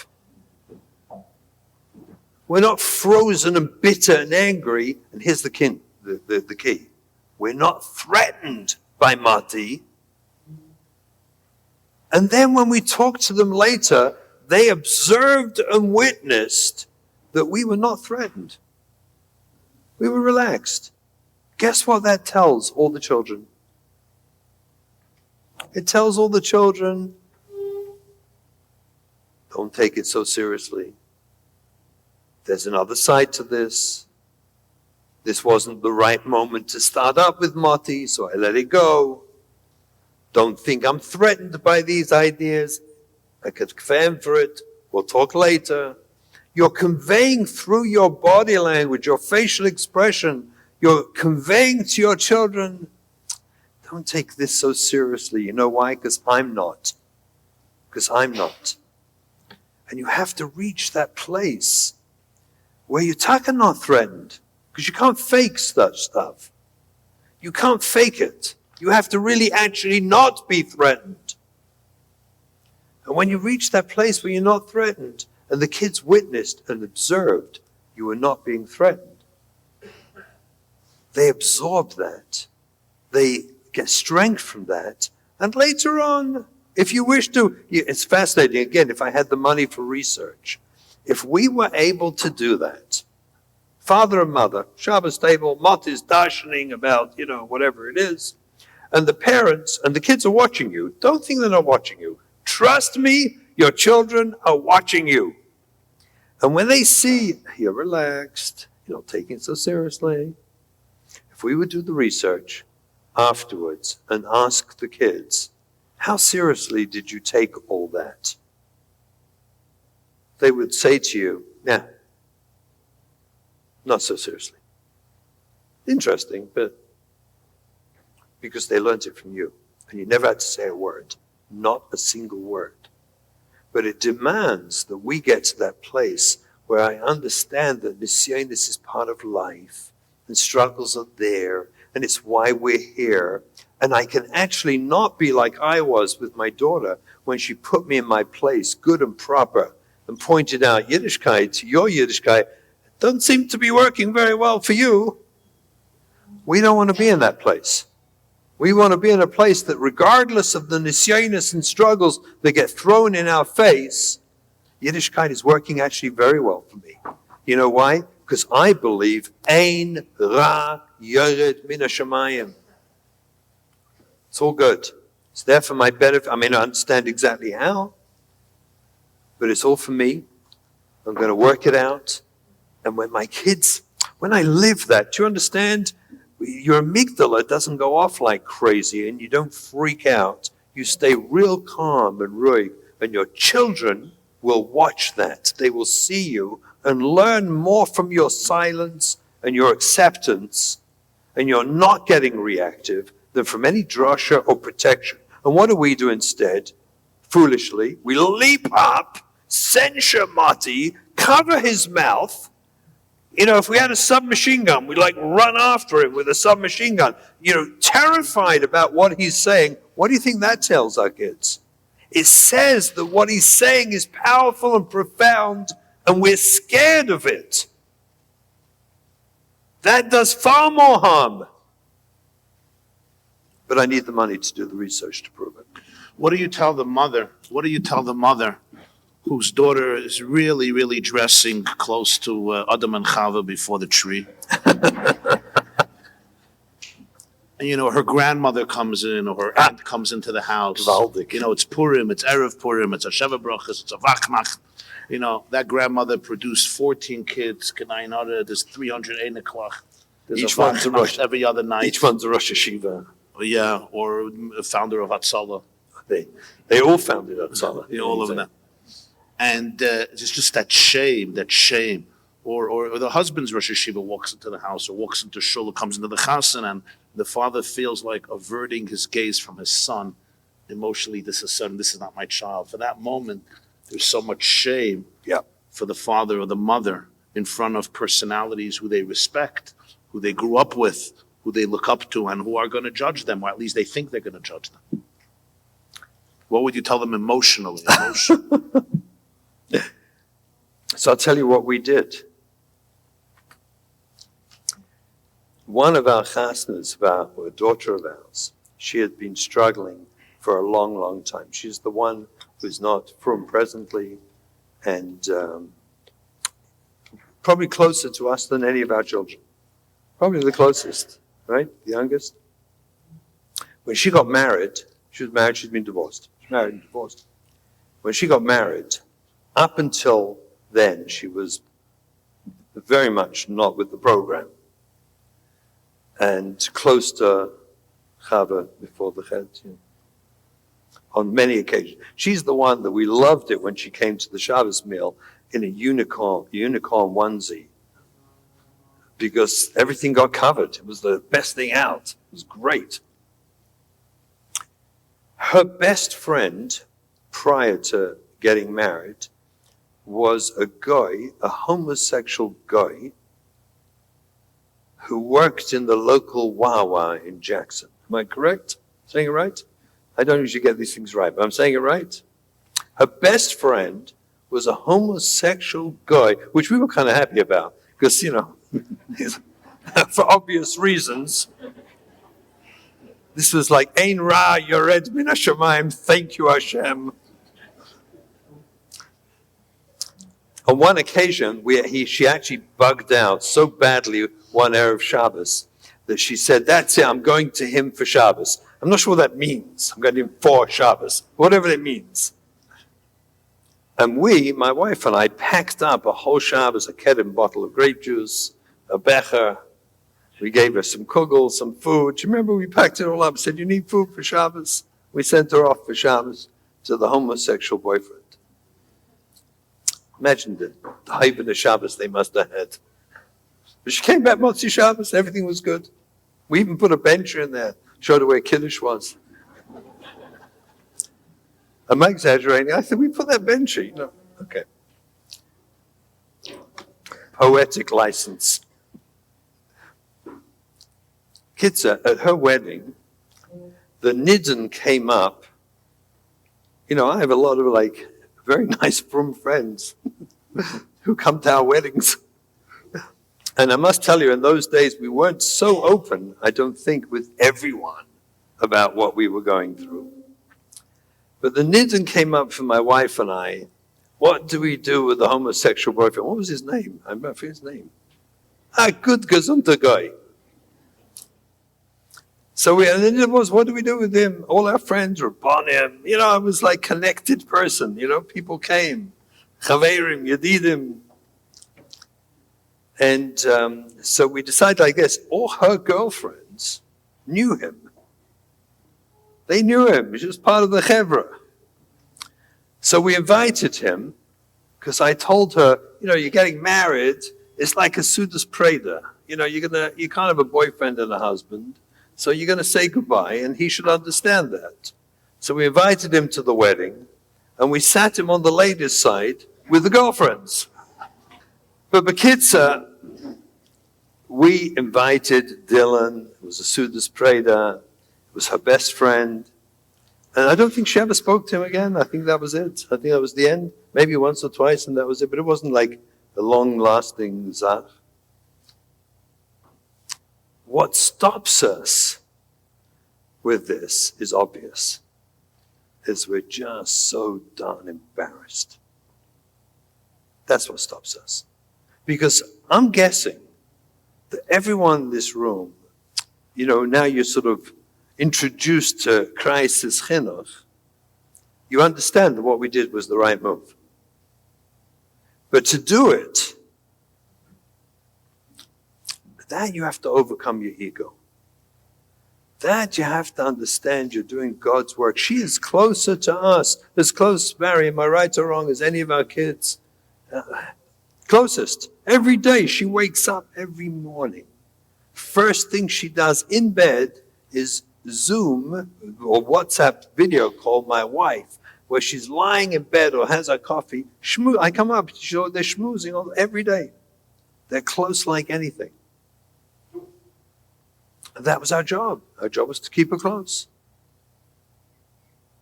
we're not frozen and bitter and angry, and here's the key. We're not threatened by Mati. And then when we talk to them later, they observed and witnessed that we were not threatened. We were relaxed. Guess what that tells all the children? It tells all the children, don't take it so seriously. There's another side to this. This wasn't the right moment to start up with Moti, so I let it go. Don't think I'm threatened by these ideas. I could fan for it. We'll talk later. You're conveying through your body language, your facial expression, you're conveying to your children, don't take this so seriously. You know why? Because I'm not. Because I'm not. And you have to reach that place where you're not threatened. Because you can't fake such stuff. You can't fake it. You have to really actually not be threatened. And when you reach that place where you're not threatened, and the kids witnessed and observed you were not being threatened, they absorb that. They get strength from that. And later on, if you wish to, it's fascinating. Again, if I had the money for research, if we were able to do that, father and mother, Shabbos table, Mot is darshaning about, whatever it is, and the parents and the kids are watching you, don't think they're not watching you. Trust me, your children are watching you. And when they see you're relaxed, you're not taking it so seriously, if we would do the research afterwards and ask the kids, how seriously did you take all that? They would say to you, nah, not so seriously. Interesting, but because they learned it from you. And you never had to say a word, not a single word. But it demands that we get to that place where I understand that nisyonos is part of life, and struggles are there, and it's why we're here. And I can actually not be like I was with my daughter when she put me in my place, good and proper, and pointed out Yiddishkeit, your Yiddishkeit, doesn't seem to be working very well for you. We don't want to be in that place. We want to be in a place that regardless of the nisyonos and struggles that get thrown in our face, Yiddishkeit is working actually very well for me. You know why? Because I believe Ein Ra Yored Min HaShamayim. It's all good. It's there for my benefit. I may not understand exactly how, but it's all for me. I'm going to work it out. And when I live that, do you understand? Your amygdala doesn't go off like crazy and you don't freak out. You stay real calm and ruhig, and your children will watch that. They will see you and learn more from your silence and your acceptance, and you're not getting reactive, than from any drasha or protection. And what do we do instead? Foolishly, we leap up, censure Mati, cover his mouth. If we had a submachine gun, we'd run after him with a submachine gun, terrified about what he's saying. What do you think that tells our kids? It says that what he's saying is powerful and profound, and we're scared of it. That does far more harm. But I need the money to do the research to prove it. What do you tell the mother? Whose daughter is really, really dressing close to Adam and Chava before the tree? And her grandmother comes in, or her aunt comes into the house. Gewaltig. It's Purim, it's Erev Purim, it's a Sheva Brachas, it's a Vachmach. That grandmother produced 14 kids. There's 300 Eineklach. There's Each one's a Rosh every other night. Each one's a Rosh Hashiva. Yeah, or a founder of Hatzalah. They all founded Hatzalah. All of them. And it's just that shame. Or the husband's Rosh Hashiva walks into the house, or walks into shul, or comes into the chasen, and the father feels like averting his gaze from his son. Emotionally, this is not my child. For that moment, there's so much shame for the father or the mother in front of personalities who they respect, who they grew up with, who they look up to, and who are going to judge them, or at least they think they're going to judge them. What would you tell them emotionally? So I'll tell you what we did. One of our chasnas, a daughter of ours, she had been struggling for a long, long time. She's the one who's not from presently, and probably closer to us than any of our children. Probably the closest. right? The youngest. When she got married, she was married, she's been divorced. She's married and divorced. When she got married, up until then, she was very much not with the program. And close to Chava before the Chet, on many occasions. She's the one that we loved it when she came to the Shabbos meal in a unicorn onesie. Because everything got covered. It was the best thing out. It was great. Her best friend, prior to getting married, was a guy, a homosexual guy, who worked in the local Wawa in Jackson. Am I correct? Saying it right? I don't usually get these things right, but I'm saying it right. Her best friend was a homosexual guy, which we were kind of happy about, because, for obvious reasons. This was like, Ein Ra Yored Min HaShamayim, thank you Hashem. On one occasion, she actually bugged out so badly one Erev Shabbos that she said, that's it, I'm going to him for Shabbos. I'm not sure what that means. I'm going to him for Shabbos, whatever it means. And my wife and I, packed up a whole Shabbos, a Kedim bottle of grape juice, a becher. We gave her some kugel, some food. Do you remember we packed it all up, said, you need food for Shabbos? We sent her off for Shabbos to the homosexual boyfriend. Imagine the hype of the Shabbos they must have had. But she came back Motzi Shabbos, everything was good. We even put a bench in there, showed her where Kiddush was. Am I exaggerating? I said, we put that bench here. No. Okay. Poetic license. Kitza, at her wedding, the Nidden came up. I have a lot of very nice frum friends who come to our weddings. And I must tell you, in those days, we weren't so open, I don't think, with everyone about what we were going through. But the Nidden came up for my wife and I. What do we do with the homosexual boyfriend? What was his name? I forget his name. Good gesunter guy. And then it was, what do we do with him? All our friends were upon him. I was like connected person. People came. Chaverim, Yedidim. And so we decided, I guess, all her girlfriends knew him. They knew him. He was part of the chevra. So we invited him, because I told her, you're getting married. It's like a Sudas Preda. You can't have a boyfriend and a husband. So you're going to say goodbye, and he should understand that. So we invited him to the wedding, and we sat him on the ladies' side with the girlfriends. But Bekitza, we invited Dylan. It was a Sudas Preda. It was her best friend. And I don't think she ever spoke to him again. I think that was it. I think that was the end. Maybe once or twice, and that was it. But it wasn't like a long-lasting zach. What stops us with this is obvious. Is we're just so darn embarrassed. That's what stops us. Because I'm guessing that everyone in this room, now you're sort of introduced to Christ's chinuch, you understand that what we did was the right move. But to do it, that you have to overcome your ego. That you have to understand you're doing God's work. She is closer to us, as close, Mary, am I right or wrong, as any of our kids. Closest. Every day she wakes up every morning. First thing she does in bed is Zoom or WhatsApp video call my wife, where she's lying in bed or has her coffee. I come up, they're schmoozing every day. They're close like anything. And that was our job. Our job was to keep her close.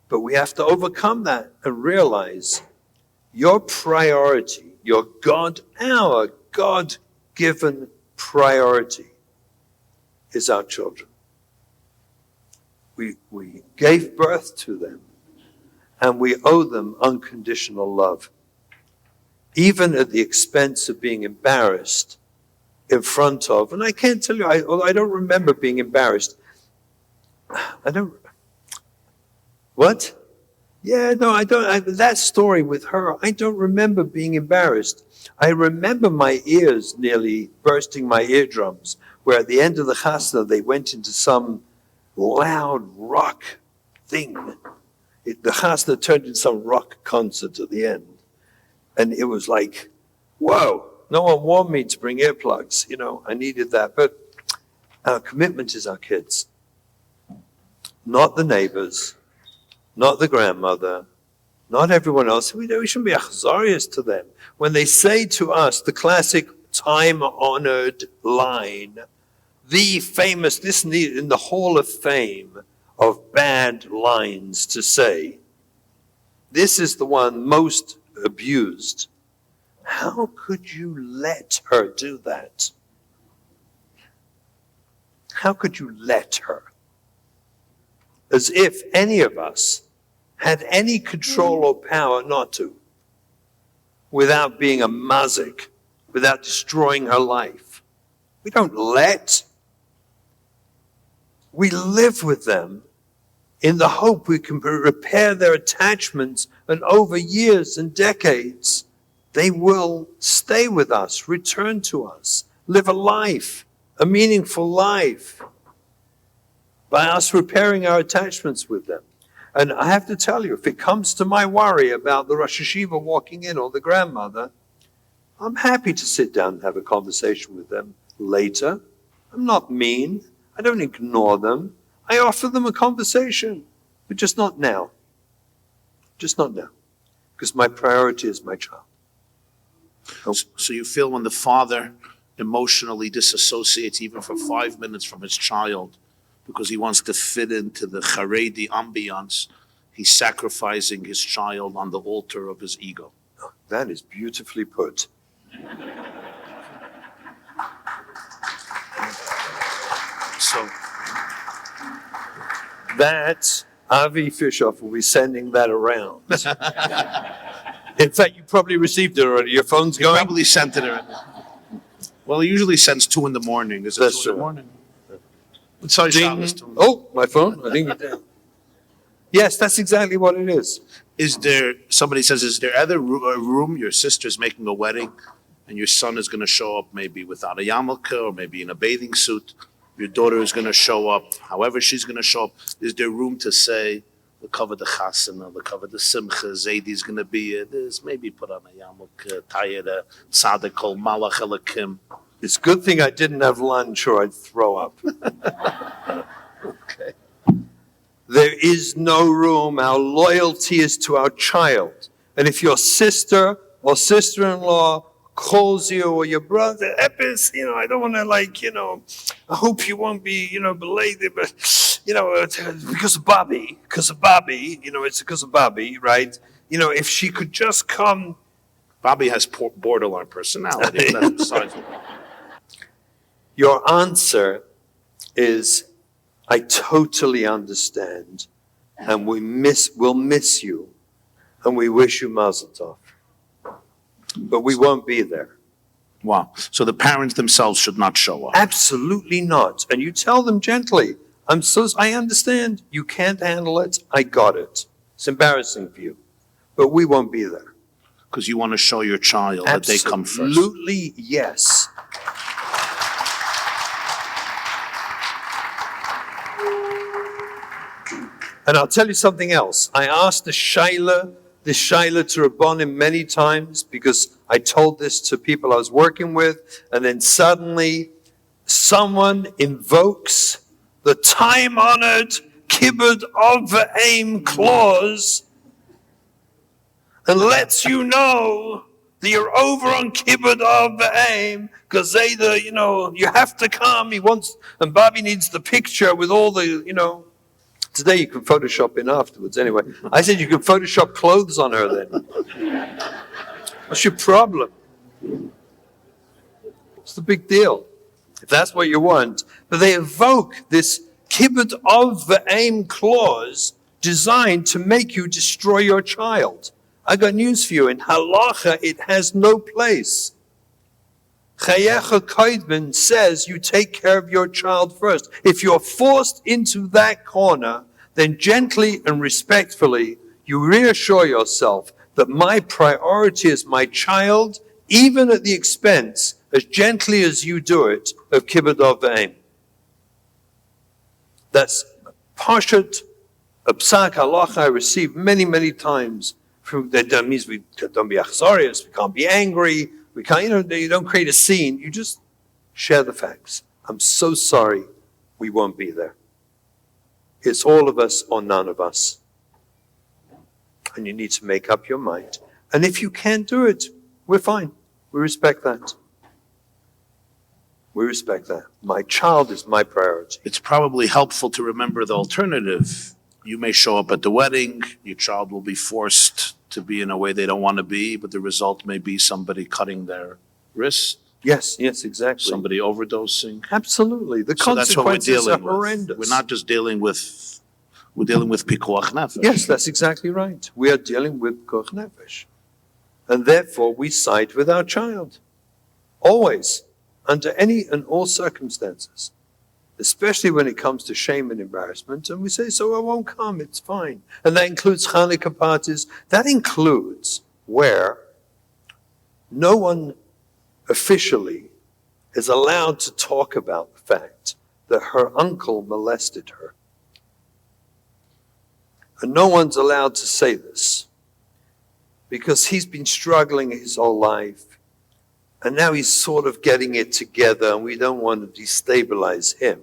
But we have to overcome that and realize your priority, our God-given priority is our children. We gave birth to them, and we owe them unconditional love, even at the expense of being embarrassed in front of, and I can't tell you, although I don't remember being embarrassed. What? Yeah, no, I don't. That story with her, I don't remember being embarrassed. I remember my ears nearly bursting my eardrums, where at the end of the chasna, they went into some loud rock thing. The chasna turned into some rock concert at the end. And it was like, whoa, no one warned me to bring earplugs. I needed that. But our commitment is our kids, not the neighbors, not the grandmother, not everyone else. We shouldn't be achzarious to them. When they say to us the classic time-honored line, the famous, this in the Hall of Fame of bad lines to say, this is the one most abused. How could you let her do that? How could you let her? As if any of us had any control or power not to, without being a mazik, without destroying her life. We don't let. We live with them in the hope we can repair their attachments, and over years and decades, they will stay with us, return to us, live a life, a meaningful life, by us repairing our attachments with them. And I have to tell you, if it comes to my worry about the Rosh Hashiva walking in or the grandmother, I'm happy to sit down and have a conversation with them later. I'm not mean. I don't ignore them. I offer them a conversation, but just not now. Just not now. Because my priority is my child. So you feel when the father emotionally disassociates even for 5 minutes from his child because he wants to fit into the Haredi ambiance, he's sacrificing his child on the altar of his ego. Oh, that is beautifully put. So that Avi Fishoff will be sending that around. In fact, you probably received it already. Your phone's he going? probably sent it already. Well, he usually sends 2 in the morning. Is it That's 2 in the true. morning? Sorry, Shabbos, 2 in the Oh, my phone. I think it did. Yes, that's exactly what it is. Is there, somebody says, is there other room, your sister's making a wedding, and your son is going to show up maybe without a yarmulke or maybe in a bathing suit? Your daughter is going to show up, however she's going to show up. Is there room to say, we'll cover the chasana, we'll cover the simcha, Zaydi's going to be this, maybe put on a yarmulke, tayera, tzadikol, malach elakim. It's a good thing I didn't have lunch or I'd throw up. Okay. There is no room. Our loyalty is to our child. And if your sister or sister-in-law calls you or your brother, Epis, I don't want to I hope you won't be, belated, but, because of Bobby, it's because of Bobby, right? If she could just come. Bobby has borderline personality. That's besides the point. Your answer is, I totally understand, and we'll miss you, and we wish you mazel tov. But we won't be there. Wow. So the parents themselves should not show up. Absolutely not. And you tell them gently, I understand, you can't handle it, I got it. It's embarrassing for you, but we won't be there. Because you want to show your child that they come first. Absolutely, yes. And I'll tell you something else. I asked this Shaila to Rabbonim many times because I told this to people I was working with, and then suddenly someone invokes the time-honored kibbud of the aim clause and lets you know that you're over on kibbud of the aim because you have to come. And Bobby needs the picture with all the, Today you can Photoshop in afterwards. Anyway, I said you can Photoshop clothes on her then. What's your problem? What's the big deal? If that's what you want. But they evoke this kibbud of the aim clause designed to make you destroy your child. I got news for you. In halacha, it has no place. Chayecha Koidman says you take care of your child first. If you're forced into that corner, then gently and respectfully, you reassure yourself that my priority is my child, even at the expense, as gently as you do it, of kibbud av v'em. That's Parshas, a psak halacha I received many, many times. That means we don't be achzarius, we can't be angry, we can't, you don't create a scene, you just share the facts. I'm so sorry we won't be there. It's all of us or none of us. And you need to make up your mind. And if you can't do it, we're fine. We respect that. We respect that. My child is my priority. It's probably helpful to remember the alternative. You may show up at the wedding, your child will be forced to be in a way they don't want to be, but the result may be somebody cutting their wrist, Yes, exactly. somebody overdosing. Absolutely. The So that's what we're consequences are dealing with. horrendous. We're not just dealing with, we're dealing with pikuach nefesh. Yes, that's exactly right. We are dealing with koch nefesh. And therefore we side with our child. Always. Under any and all circumstances. Especially when it comes to shame and embarrassment. And we say, so I won't come, it's fine. And that includes Hanukkah parties. That includes where no one officially is allowed to talk about the fact that her uncle molested her. And no one's allowed to say this because he's been struggling his whole life and now he's sort of getting it together and we don't want to destabilize him.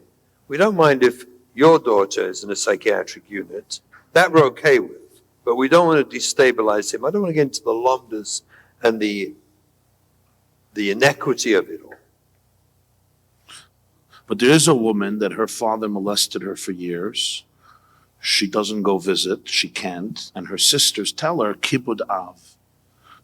We don't mind if your daughter is in a psychiatric unit. That we're okay with. But we don't want to destabilize him. I don't want to get into the lomdas and the inequity of it all. But there is a woman that her father molested her for years. She doesn't go visit, she can't, and her sisters tell her, Kibbud Av,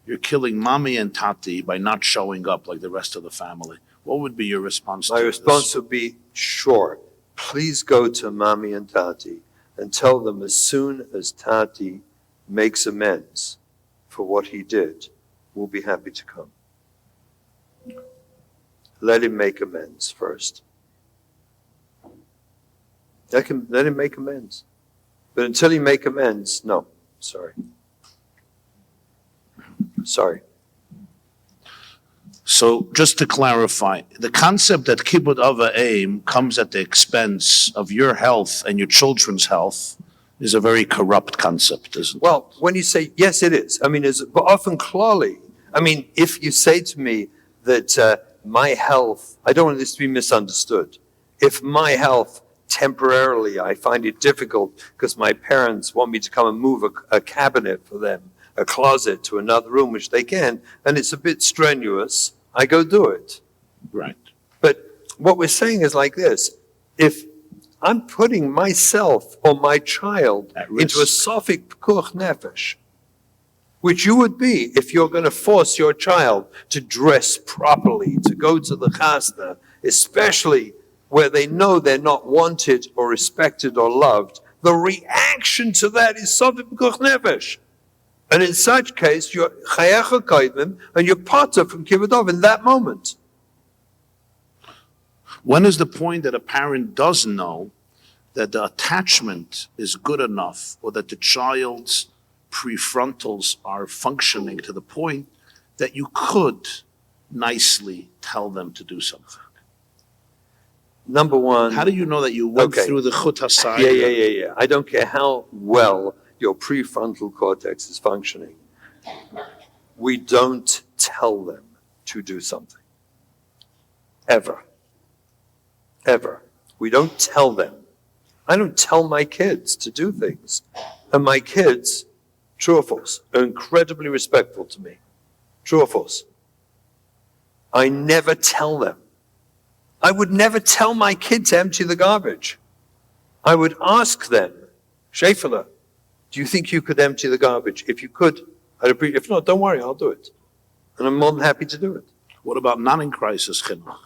you're killing mommy and tati by not showing up like the rest of the family. What would be your response to this? My response would be, sure, please go to mommy and tati and tell them as soon as tati makes amends for what he did, we'll be happy to come. Let him make amends first. Let him make amends. But until he make amends, no, sorry. Sorry. So just to clarify, the concept that kibbud av v'em comes at the expense of your health and your children's health is a very corrupt concept, isn't it? Well, when you say, yes, it is. I mean, but often clearly, I mean, if you say to me that my health, I don't want this to be misunderstood. If my health temporarily, I find it difficult because my parents want me to come and move a cabinet for them, a closet to another room, which they can, and it's a bit strenuous, I go do it. Right. But what we're saying is like this. If I'm putting myself or my child into a sofik pekuach nefesh, which you would be if you're going to force your child to dress properly, to go to the chasna, especially where they know they're not wanted or respected or loved, the reaction to that is sofik pekuach nefesh. And in such case, you're chayecha kaidmim, and you're potter from kibbud av in that moment. When is the point that a parent does know that the attachment is good enough or that the child's prefrontals are functioning to the point that you could nicely tell them to do something? Number one. How do you know that you went through the chut hasayra? Yeah. I don't care how well your prefrontal cortex is functioning. We don't tell them to do something. Ever. We don't tell them. I don't tell my kids to do things. And my kids, true or false, are incredibly respectful to me. True or false? I never tell them. I would never tell my kid to empty the garbage. I would ask them, Shefela, do you think you could empty the garbage? If you could, I'd appreciate. If not, don't worry, I'll do it. And I'm more than happy to do it. What about non-in-crisis chinuch?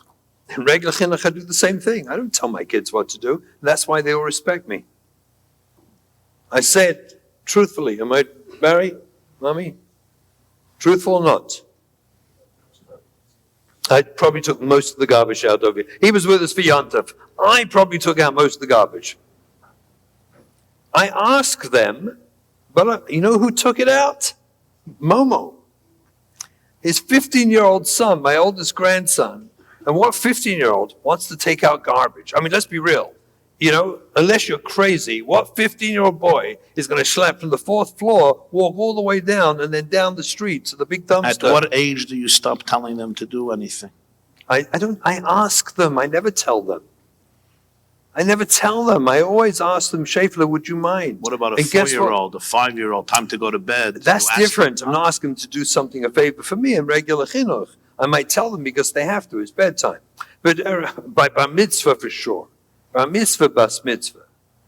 In regular chinuch, I do the same thing. I don't tell my kids what to do. That's why they all respect me. I say it truthfully. Am I, Barry, Mommy? Truthful or not? I probably took most of the garbage out of it. He was with us for Yontif. I probably took out most of the garbage. I asked them, but you know who took it out? Momo. His 15-year-old son, my oldest grandson. And what 15-year-old wants to take out garbage? I mean, let's be real. You know, unless you're crazy, what 15-year-old boy is going to schlep from the 4th floor, walk all the way down, and then down the street to the big dumpster? At what age do you stop telling them to do anything? I ask them. I never tell them. I always ask them, Shafler, would you mind? What about a 4-year-old, a 5-year-old, time to go to bed? That's different. I'm not asking them to do something, a favor for me in regular chinuch. I might tell them because they have to. It's bedtime. But by bar mitzvah for sure. Bar mitzvah, bas mitzvah.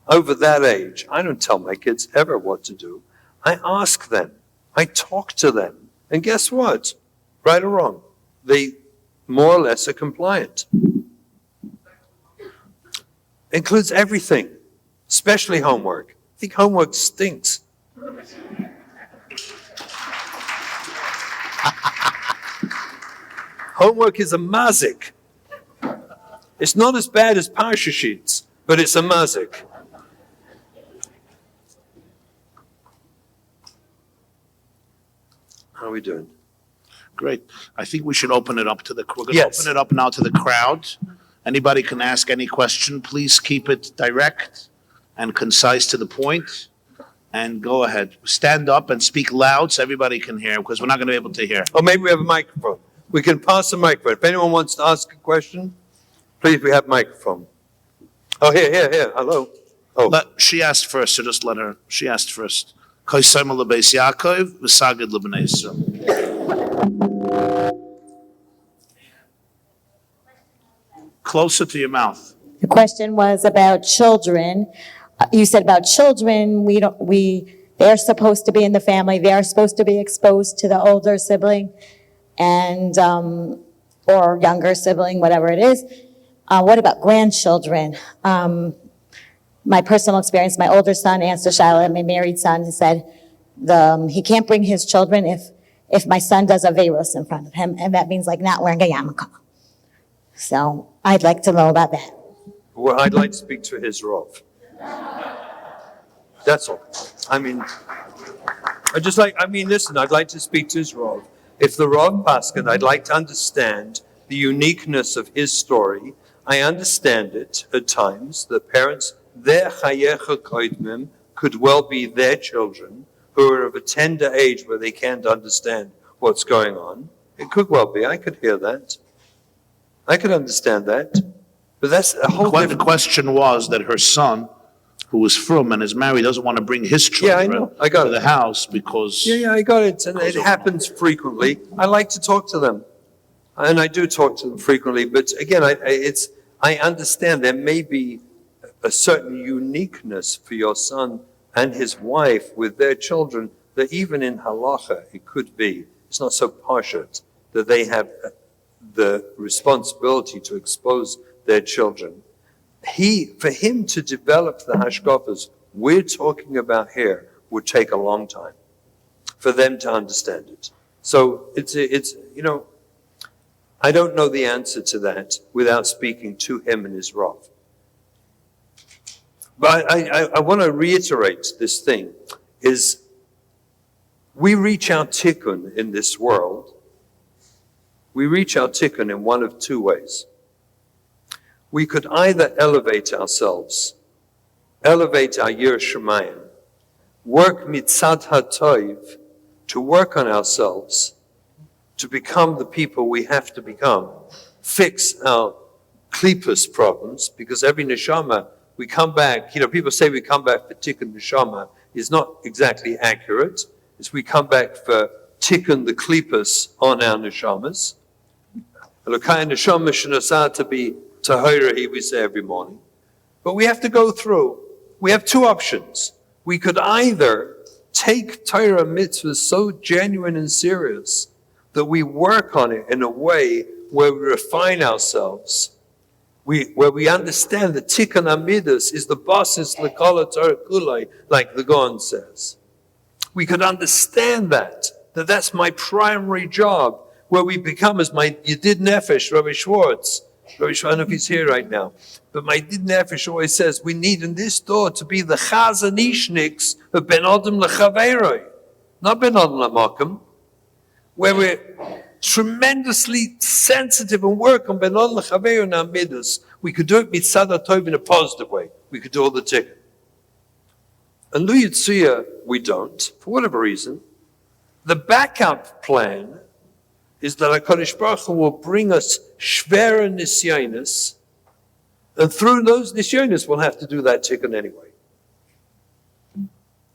Over that age, I don't tell my kids ever what to do. I ask them. I talk to them. And guess what? Right or wrong, they more or less are compliant. Includes everything, especially homework. I think homework stinks. Homework is a mazik. It's not as bad as Parsha sheets, but it's a mazik. How are we doing? Great. I think we should open it up to the. We're going to open it up now to the crowd. Anybody can ask any question. Please keep it direct and concise to the point. And go ahead. Stand up and speak loud so everybody can hear, because we're not going to be able to hear. Or maybe we have a microphone. We can pass a microphone. If anyone wants to ask a question, please, we have a microphone. Oh, here. Hello. Oh. She asked first, so just let her. She asked first. Wholesome lebeis Yaakov, v'saged lebnei Yisrael. Closer to your mouth. The question was about children. You said about children, they're supposed to be in the family. They're supposed to be exposed to the older sibling and, or younger sibling, whatever it is. What about grandchildren? My personal experience, my older son answered Shiloh, my married son, he said he can't bring his children if my son does a Veros in front of him, and that means like not wearing a yarmulke. So I'd like to know about that. Well, I'd like to speak to his Rov. That's all. Listen, I'd like to speak to his Rov. If the Rov Paskin, I'd like to understand the uniqueness of his story. I understand it at times. The parents, their chayecha koidmim, could well be their children who are of a tender age where they can't understand what's going on. It could well be. I could hear that. I could understand that. But that's a whole different... The question was that her son, who was frum and is married, doesn't want to bring his children to the house because... Yeah, I got it. And it happens frequently. I like to talk to them. And I do talk to them frequently. But again, I understand there may be a certain uniqueness for your son and his wife with their children that even in halacha, it could be. It's not so parshat that they have the responsibility to expose their children. For him to develop the hashkafas we're talking about here would take a long time for them to understand it. So it's I don't know the answer to that without speaking to him and his Rav. But I want to reiterate this thing, is we reach our tikkun in this world. We reach our tikkun in one of two ways. We could either elevate ourselves, elevate our Iyar Shemayim, work mitzad hatoiv, to work on ourselves, to become the people we have to become, fix our klipas problems, because every neshama, we come back, people say we come back for tikkun neshama, is not exactly accurate. It's we come back for tikkun the klipas on our neshamas. Elokai neshama shenasah to be tahira, we say every morning. But we have to go through. We have two options. We could either take Torah mitzvahs so genuine and serious that we work on it in a way where we refine ourselves, where we understand that tikkun amidas is the basis l'kol Torah kulai, like the Gaon says. We could understand that that's my primary job. where we become as my Yedid Nefesh, Rabbi Schwartz, I don't know if he's here right now, but my Yedid Nefesh always says, we need in this door to be the Chazanishniks of Ben Adam L'Chaveiroi, not Ben Adam L'Makom, where we're tremendously sensitive and work on Ben Adam L'Chaveiroi in our midas. We could do it mitzad tov in a positive way. We could do all the tikkun. And Lu Yitzuya, we don't, for whatever reason. The backup plan is that HaKadosh Baruch Hu will bring us shvera nisyonis, and through those nisyonis we'll have to do that tikkun anyway.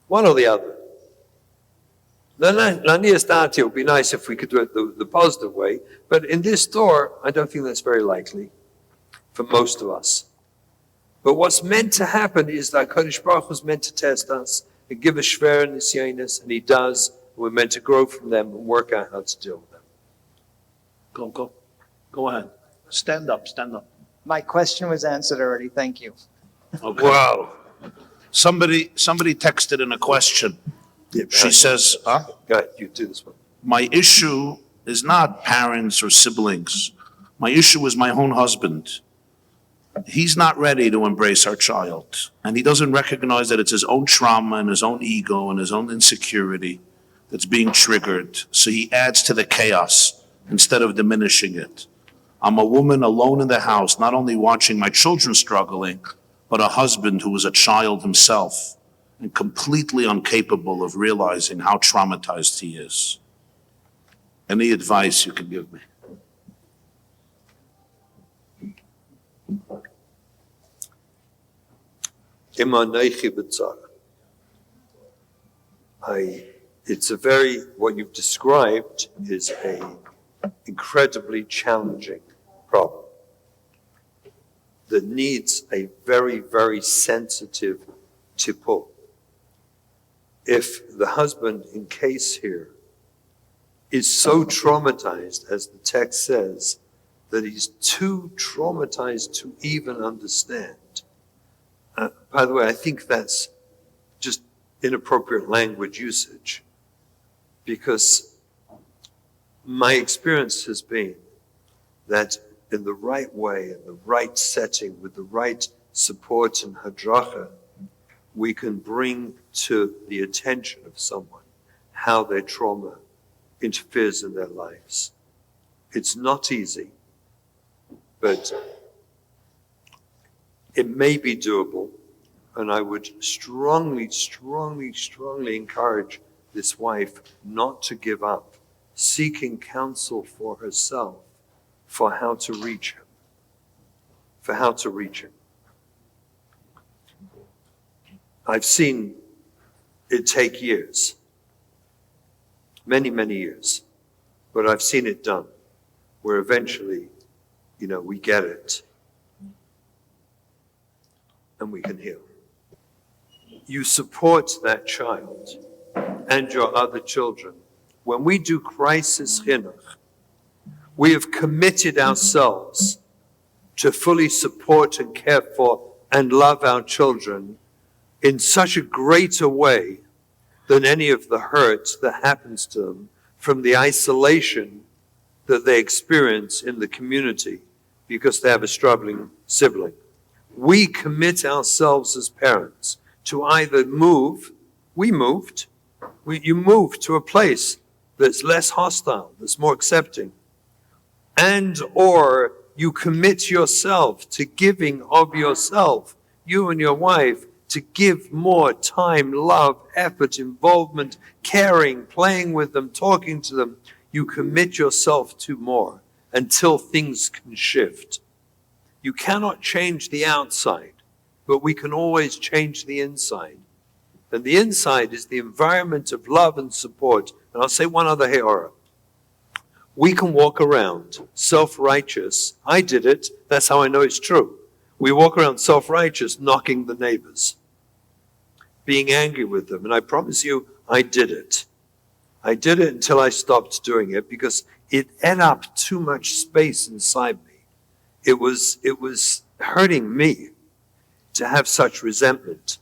One or the other. It would be nice if we could do it the positive way, but in this store, I don't think that's very likely for most of us. But what's meant to happen is that HaKadosh Baruch Hu is meant to test us and give us shvera nisyonis, and He does. We're meant to grow from them and work out how to deal with them. Go ahead. Stand up. My question was answered already, thank you. Okay. Wow. Somebody texted in a question. She says, Go ahead, you do this one. my issue is not parents or siblings. My issue is my own husband. He's not ready to embrace our child. And he doesn't recognize that it's his own trauma and his own ego and his own insecurity that's being triggered. So he adds to the chaos instead of diminishing it. I'm a woman alone in the house, not only watching my children struggling, but a husband who was a child himself and completely incapable of realizing how traumatized he is. Any advice you can give me? What you've described is a incredibly challenging problem that needs a very, very sensitive tipul. If the husband in case here is so traumatized, as the text says, that he's too traumatized to even understand. By the way, I think that's just inappropriate language usage, because my experience has been that in the right way, in the right setting, with the right support and hadracha, we can bring to the attention of someone how their trauma interferes in their lives. It's not easy, but it may be doable, and I would strongly, strongly, strongly encourage this wife not to give up, seeking counsel for herself for how to reach him, I've seen it take years, many, many years, but I've seen it done, where eventually, we get it, and we can heal. You support that child and your other children. When we do crisis chinuch, we have committed ourselves to fully support and care for and love our children in such a greater way than any of the hurt that happens to them from the isolation that they experience in the community because they have a struggling sibling. We commit ourselves as parents to either move, you move to a place that's less hostile, that's more accepting, and or you commit yourself to giving of yourself, you and your wife, to give more time, love, effort, involvement, caring, playing with them, talking to them. You commit yourself to more until things can shift. You cannot change the outside, but we can always change the inside. And the inside is the environment of love and support. And I'll say one other heora. We can walk around self-righteous. I did it. That's how I know it's true. We walk around self-righteous, knocking the neighbors, being angry with them. And I promise you, I did it. I did it until I stopped doing it because it ate up too much space inside me. It was hurting me to have such resentment,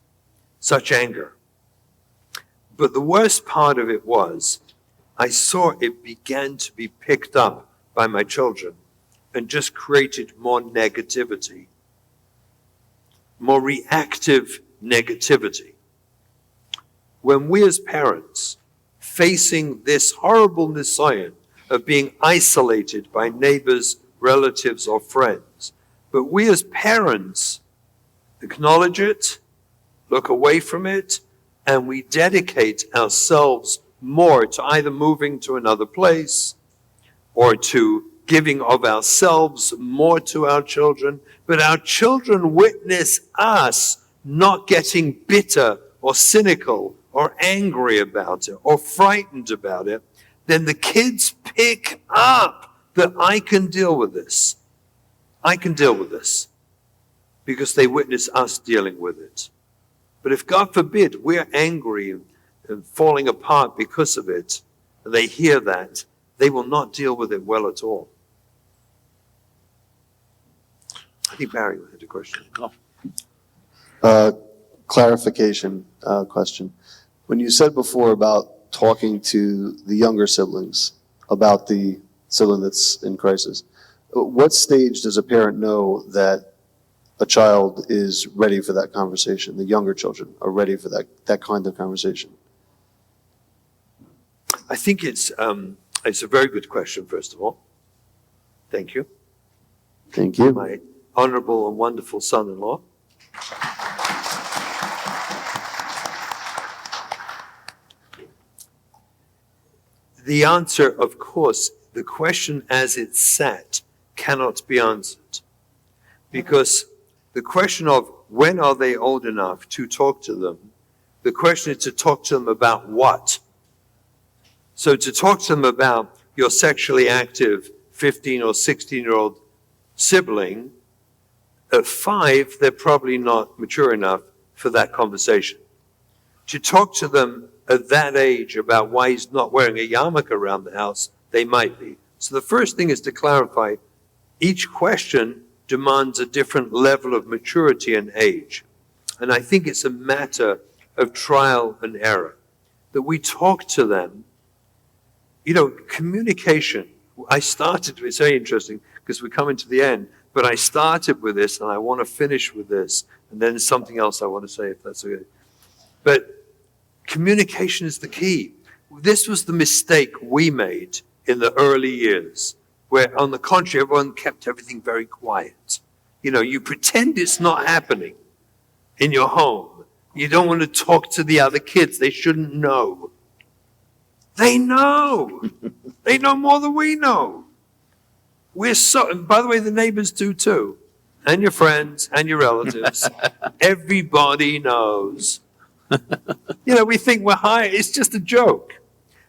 such anger. But the worst part of it was I saw it began to be picked up by my children and just created more negativity, more reactive negativity. When we as parents, facing this horrible nisayon of being isolated by neighbors, relatives, or friends, but we as parents acknowledge it, look away from it, and we dedicate ourselves more to either moving to another place or to giving of ourselves more to our children, but our children witness us not getting bitter or cynical or angry about it or frightened about it, then the kids pick up that I can deal with this. I can deal with this because they witness us dealing with it. But if, God forbid, we're angry and falling apart because of it, and they hear that, they will not deal with it well at all. I think Barry had a question. Clarification question. When you said before about talking to the younger siblings about the sibling that's in crisis, what stage does a parent know that a child is ready for that conversation? The younger children are ready for that kind of conversation. I think it's a very good question, first of all. Thank you. Thank you. My honorable and wonderful son-in-law. The answer, of course, the question as it's sat cannot be answered. Because the question of when are they old enough to talk to them, the question is to talk to them about what? So to talk to them about your sexually active 15 or 16-year-old sibling, at 5, they're probably not mature enough for that conversation. To talk to them at that age about why he's not wearing a yarmulke around the house, they might be. So the first thing is to clarify, each question demands a different level of maturity and age. And I think it's a matter of trial and error, that we talk to them. You know, communication, it's very interesting because we're coming to the end, but I started with this and I want to finish with this, and then something else I want to say, if that's okay. But communication is the key. This was the mistake we made in the early years, where on the contrary, everyone kept everything very quiet. You know, you pretend it's not happening in your home. You don't want to talk to the other kids. They shouldn't know. They know. They know more than we know. And by the way, the neighbors do too. And your friends and your relatives. Everybody knows. You know, we think we're high. It's just a joke.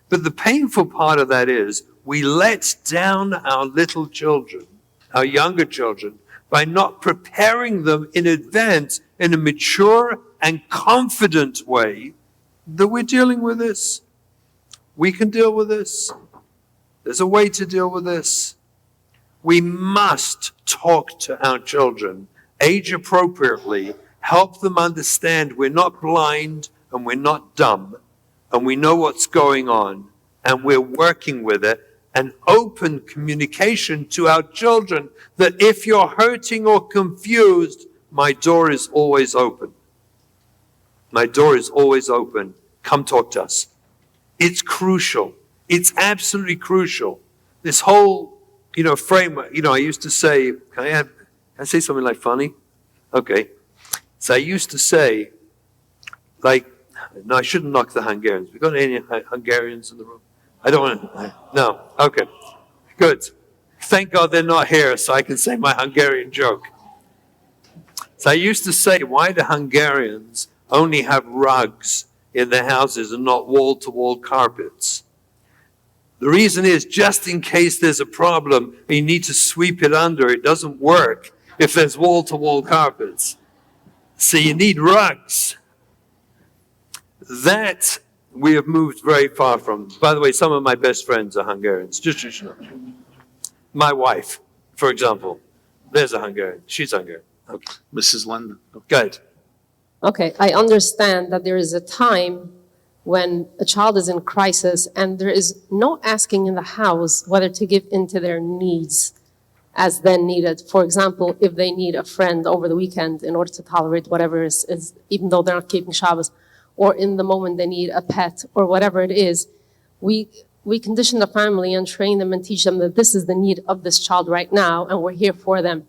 But the painful part of that is we let down our little children, our younger children, by not preparing them in advance in a mature and confident way that we're dealing with this. We can deal with this. There's a way to deal with this. We must talk to our children age appropriately, help them understand we're not blind and we're not dumb, and we know what's going on, and we're working with it, and open communication to our children that if you're hurting or confused, my door is always open. My door is always open. Come talk to us. It's crucial. It's absolutely crucial. This whole, framework, I used to say, can I say something like funny? Okay. So I used to say, no, I shouldn't knock the Hungarians. We got any Hungarians in the room? I don't want to. No. Okay. Good. Thank God they're not here so I can say my Hungarian joke. So I used to say, why do Hungarians only have rugs in their houses and not wall-to-wall carpets? The reason is just in case there's a problem and you need to sweep it under, it doesn't work if there's wall-to-wall carpets. So you need rugs. That we have moved very far from. By the way, some of my best friends are Hungarians. Just so you know. My wife, for example, there's a Hungarian. She's Hungarian. Okay. Mrs. London. Go ahead. Okay, I understand that there is a time when a child is in crisis and there is no asking in the house whether to give into their needs as then needed. For example, if they need a friend over the weekend in order to tolerate whatever is even though they're not keeping Shabbos, or in the moment they need a pet or whatever it is, we condition the family and train them and teach them that this is the need of this child right now and we're here for them.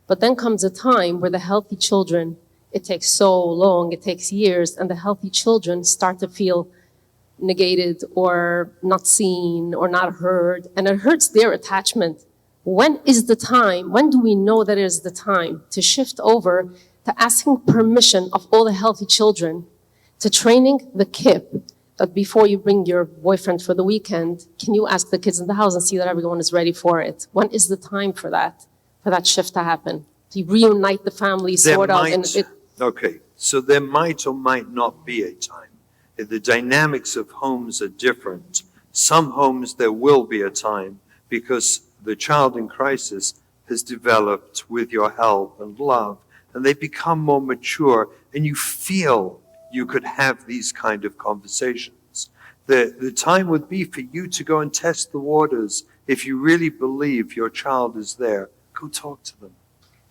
But then comes a time where the healthy children, it takes so long, it takes years, and the healthy children start to feel negated or not seen or not heard, and it hurts their attachment. When is the time, when do we know that it is the time to shift over to asking permission of all the healthy children, to training the kid that before you bring your boyfriend for the weekend, can you ask the kids in the house and see that everyone is ready for it? When is the time for that shift to happen? To reunite the family, sort of. Okay, so there might or might not be a time. If the dynamics of homes are different, some homes there will be a time because the child in crisis has developed with your help and love, and they become more mature, and you feel you could have these kind of conversations. The time would be for you to go and test the waters. If you really believe your child is there, go talk to them.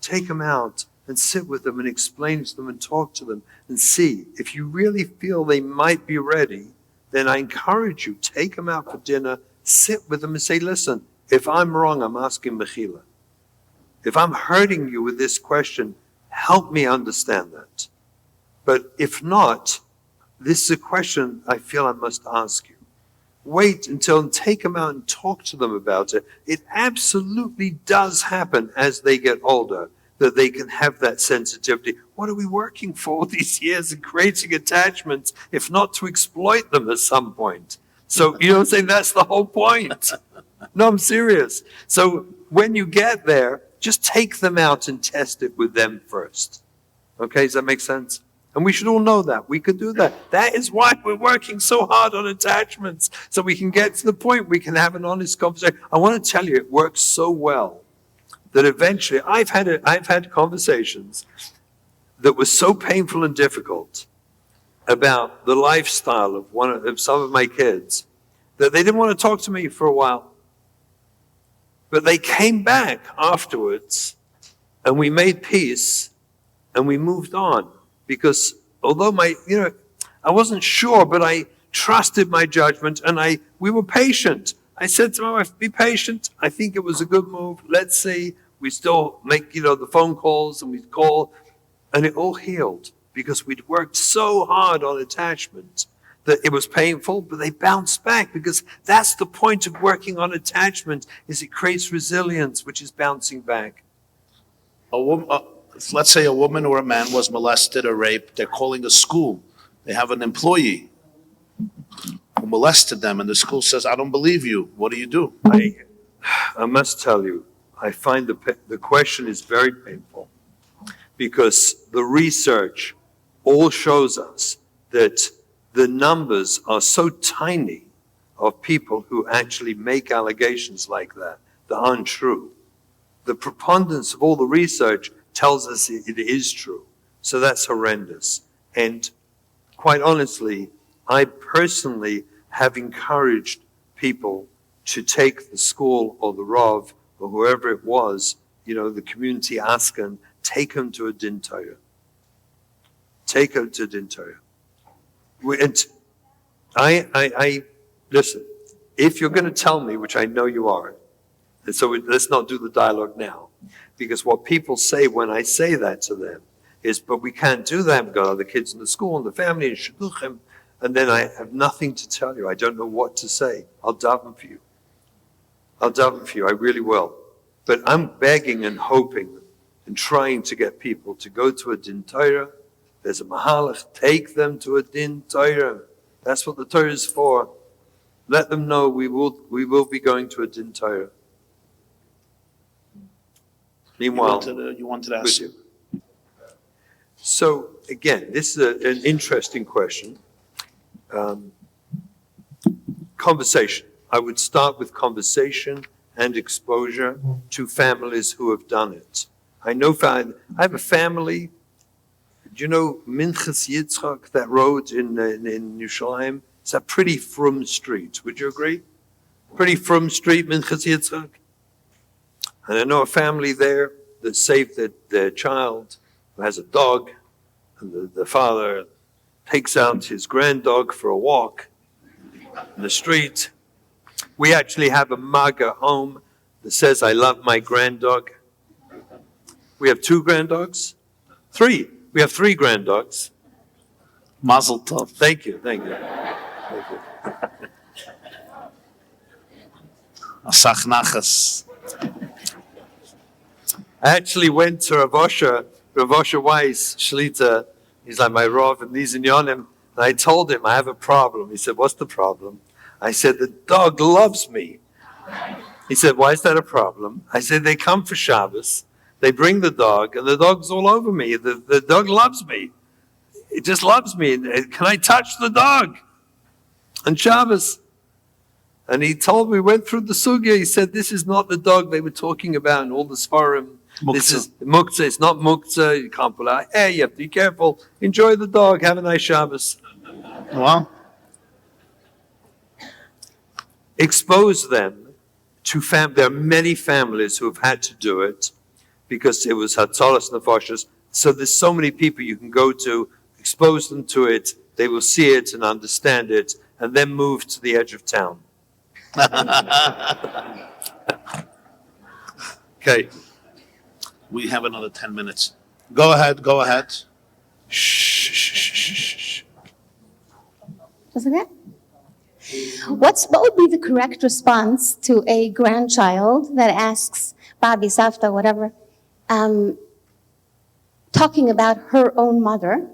Take them out and sit with them and explain to them and talk to them and see. If you really feel they might be ready, then I encourage you, take them out for dinner, sit with them and say, listen, if I'm wrong, I'm asking Mechila. If I'm hurting you with this question, help me understand that. But if not, this is a question I feel I must ask you. Wait until take them out and talk to them about it. It absolutely does happen as they get older, that they can have that sensitivity. What are we working for all these years and creating attachments, if not to exploit them at some point? So, you know what I'm saying? That's the whole point. No, I'm serious. So when you get there, just take them out and test it with them first. Okay, does that make sense? And we should all know that. We could do that. That is why we're working so hard on attachments, so we can get to the point we can have an honest conversation. I want to tell you, it works so well that eventually I've had conversations that were so painful and difficult about the lifestyle of some of my kids that they didn't want to talk to me for a while. But they came back afterwards and we made peace and we moved on. Because although I wasn't sure, but I trusted my judgment and we were patient. I said to my wife, be patient. I think it was a good move. Let's see. We still make, the phone calls and we call, and it all healed because we'd worked so hard on attachment that it was painful, but they bounced back because that's the point of working on attachment, is it creates resilience, which is bouncing back. Let's say a woman or a man was molested or raped. They're calling a school. They have an employee who molested them, and the school says, I don't believe you. What do you do? I must tell you, I find the question is very painful because the research all shows us that the numbers are so tiny of people who actually make allegations like that aren't true. The preponderance of all the research tells us it is true. So that's horrendous. And quite honestly, I personally have encouraged people to take the school or the Rav or whoever it was, the community askan, take them to a din Torah. Take them to din Torah. And I listen, if you're going to tell me, which I know you are, and so let's not do the dialogue now, because what people say when I say that to them is, but we can't do that. We've got other kids in the school and the family and shidduchim, and then I have nothing to tell you. I don't know what to say. I'll daven for you. I really will. But I'm begging and hoping and trying to get people to go to a din Torah. There's a mahalach. Take them to a din Torah. That's what the Torah is for. Let them know we will be going to a din Torah. Meanwhile, you wanted to ask. So again, this is an interesting question. Conversation. I would start with conversation and exposure to families who have done it. I have a family Do you know Minchas Yitzchak, that road in Yerushalayim? It's a pretty frum street. Would you agree? Pretty frum street, Minchas Yitzchak. And I know a family there that saved their child who has a dog, and the father takes out his grand dog for a walk in the street. We actually have a mug at home that says, "I love my grand dog." We have 2 grand dogs? 3. We have 3 grand dogs. Mazel tov. Thank you. Asach nachas. I actually went to Rav Osher Weiss, Shlita. He's like my Rav, and these in Yonim. And I told him, I have a problem. He said, "What's the problem?" I said, "The dog loves me." He said, "Why is that a problem?" I said, "They come for Shabbos. They bring the dog, and the dog's all over me. The dog loves me. It just loves me. Can I touch the dog on Shabbos?" And he told me, went through the sugya. He said, "This is not the dog they were talking about in all the Sfarim. This is muktzah. It's not muktzah. You can't pull out. Hey, you have to be careful. Enjoy the dog. Have a nice Shabbos." Well, Expose them to There are many families who have had to do it because it was hatzalas nefashos. So there's so many people you can go to, expose them to it. They will see it and understand it, and then move to the edge of town. Okay. we have another 10 minutes. Go ahead. Shh. Just like that? What would be the correct response to a grandchild that asks Babi, Safta, whatever, talking about her own mother?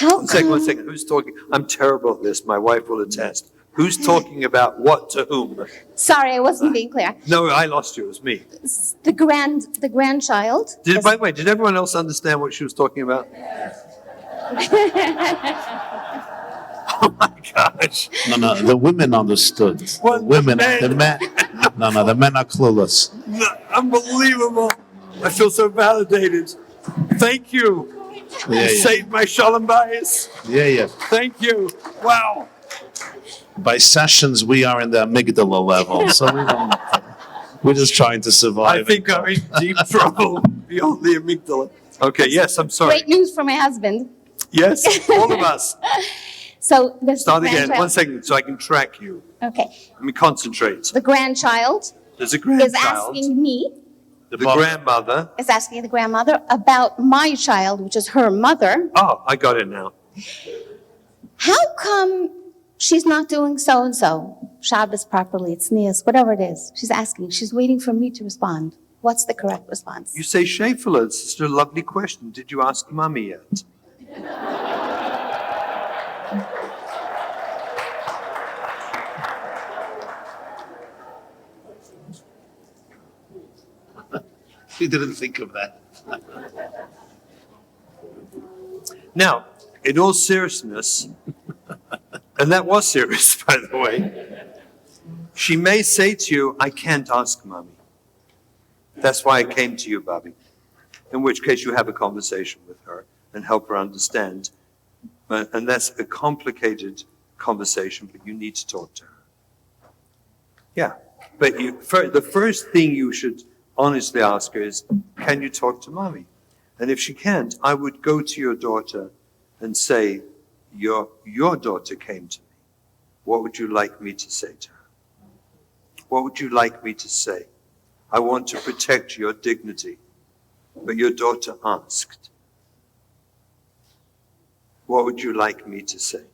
One second. Who's talking? I'm terrible at this. My wife will attest. Who's talking about what to whom? Sorry, I wasn't being clear. No, I lost you. It was me. The grandchild. By the way, did everyone else understand what she was talking about? Oh my gosh. No, the women understood. What? The women, Men? the men. No, the men are clueless. No, unbelievable. I feel so validated. Thank you. Yeah. Saved my shalom bias. Yeah. Thank you. Wow. By sessions, we are in the amygdala level, so we're just trying to survive. I think I'm in deep trouble beyond the amygdala. Okay, yes, I'm sorry. Great news for my husband. Yes, all of us. So this Start again. grandchild- 1 second so I can track you. Okay. Let me concentrate. The grandchild There's a is grandchild. asking me, The grandmother. is asking the grandmother about my child, which is her mother. Oh, I got it now. How come she's not doing so-and-so, Shabbos properly, it's Nias, whatever it is? She's asking, she's waiting for me to respond. What's the correct response? You say Shefela. It's a lovely question. Did you ask Mummy yet? We didn't think of that. Now, in all seriousness, and that was serious, by the way, she may say to you, "I can't ask Mommy. That's why I came to you, Bobby." In which case you have a conversation with her and help her understand. And that's a complicated conversation, but you need to talk to her. Yeah, but the first thing you should honestly ask her is, "Can you talk to Mommy?" And if she can't, I would go to your daughter and say, your daughter came to me. What would you like me to say to her? What would you like me to say? I want to protect your dignity, but your daughter asked. What would you like me to say?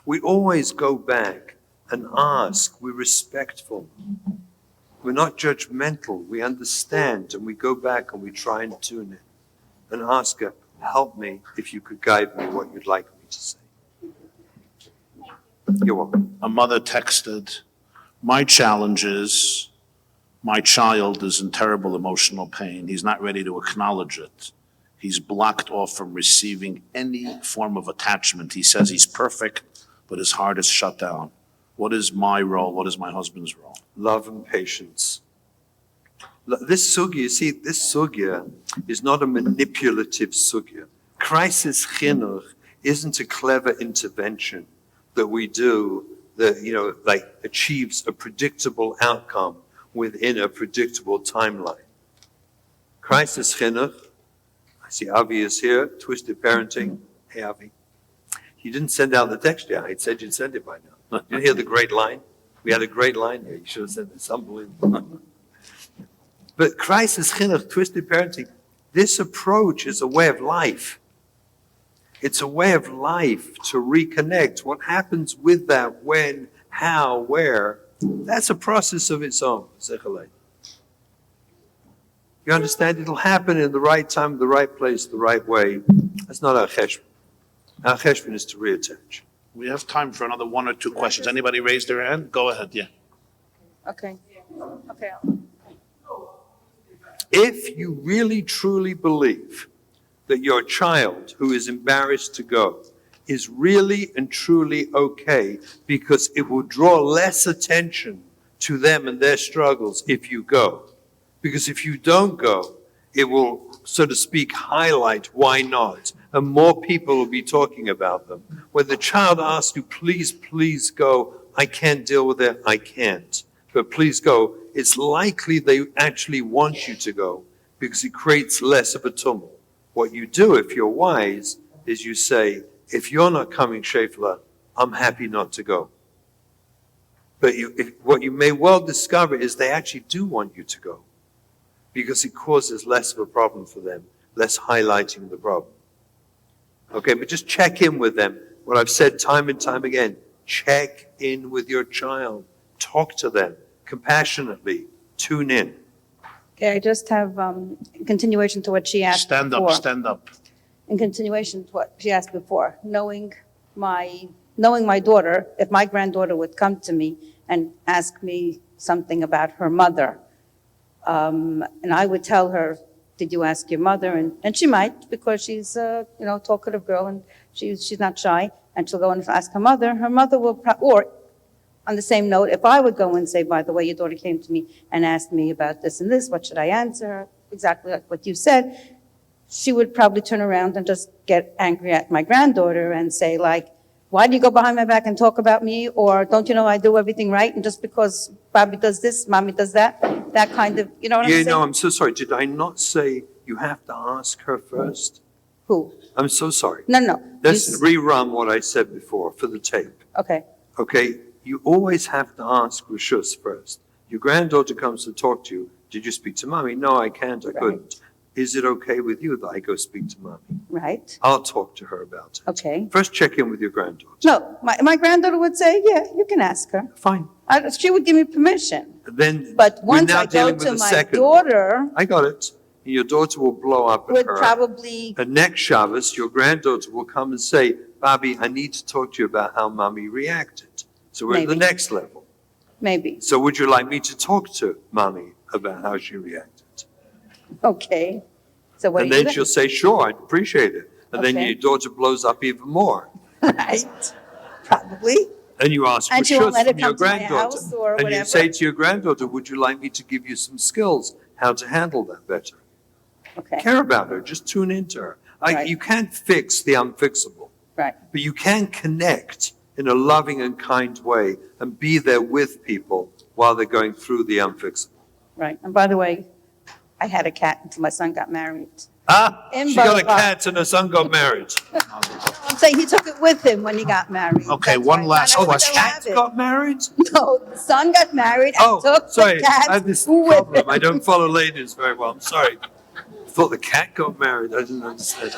We always go back and ask. We're respectful. We're not judgmental. We understand, and we go back and we try and tune it and ask her, "Help me if you could guide me what you'd like me to say." You're welcome. A mother texted, "My challenge is my child is in terrible emotional pain. He's not ready to acknowledge it. He's blocked off from receiving any form of attachment. He says he's perfect, but his heart is shut down. What is my role? What is my husband's role?" Love and patience. This sugya, you see, this sugya is not a manipulative sugya. Crisis chinuch isn't a clever intervention that we do that, like achieves a predictable outcome within a predictable timeline. Crisis chinuch, I see Avi is here, twisted parenting. Hey, Avi. You didn't send out the text yet. I said you'd send it by now. You hear the great line? We had a great line here. You should have said this. Unbelievable. But crisis chinuch, twisted parenting, this approach is a way of life. It's a way of life to reconnect. What happens with that, when, how, where, that's a process of its own. You understand? It'll happen in the right time, the right place, the right way. That's not our cheshbon. Our cheshbon is to reattach. We have time for another one or two questions. Anybody raise their hand? Go ahead, yeah. Okay. Okay. If you really truly believe that your child who is embarrassed to go is really and truly okay because it will draw less attention to them and their struggles if you go. Because if you don't go, it will, so to speak, highlight why not. And more people will be talking about them. When the child asks you, please, please go, I can't deal with it, I can't. But please go, it's likely they actually want you to go because it creates less of a tumult. What you do, if you're wise, is you say, if you're not coming, Shefla, I'm happy not to go. But what you may well discover is they actually do want you to go because it causes less of a problem for them, less highlighting the problem. Okay, but just check in with them. What I've said time and time again, check in with your child. Talk to them compassionately. Tune in. Okay, I just have continuation to what she asked before. Stand up. In continuation to what she asked before, knowing my daughter, if my granddaughter would come to me and ask me something about her mother, and I would tell her, did you ask your mother? And she might, because she's a talkative girl and she's not shy, and she'll go and ask her mother. Her mother will, or on the same note, if I would go and say, by the way, your daughter came to me and asked me about this and this, what should I answer her? Exactly like what you said. She would probably turn around and just get angry at my granddaughter and say, like, why do you go behind my back and talk about me? Or don't you know I do everything right? And just because Bobby does this, Mommy does that, that kind of, you know what I'm saying? No, I'm so sorry. Did I not say you have to ask her first? Who? I'm so sorry. No. Let's rerun what I said before for the tape. Okay. Okay, you always have to ask Rishus first. Your granddaughter comes to talk to you. Did you speak to Mommy? No, I can't. I couldn't. Is it okay with you that I go speak to Mommy? Right. I'll talk to her about it. Okay. First, check in with your granddaughter. No, my granddaughter would say, yeah, you can ask her. Fine. She would give me permission. Then But we're once now I go dealing with to the my second. daughter, I got it. Your daughter will blow up at would her. probably, And next Shabbos, your granddaughter will come and say, Bobby, I need to talk to you about how Mommy reacted. So we're at the Maybe. next level. maybe, So would you like me to talk to Mommy about how she reacted? okay. So what And do you then she'll think? say, sure, I'd appreciate it. And then Okay. your daughter blows up even more. Right, probably. And you ask for And she won't shus let it from your come to my granddaughter. house or And you whatever. say to your granddaughter, would you like me to give you some skills how to handle that better? Okay, Care about her, just tune into her. Right. You can't fix the unfixable, right, but you can connect in a loving and kind way and be there with people while they're going through the unfixable. right. And by the way, I had a cat until my son got married. In She got a Butler Park. cat and her son got married. I'm saying he took it with him when he got married. Okay, That's one why last I still question. have it. Got married? No, the son got married and Oh, took sorry, the cat I have this with problem. him. I don't follow ladies very well. I'm sorry. I thought the cat got married. I didn't understand.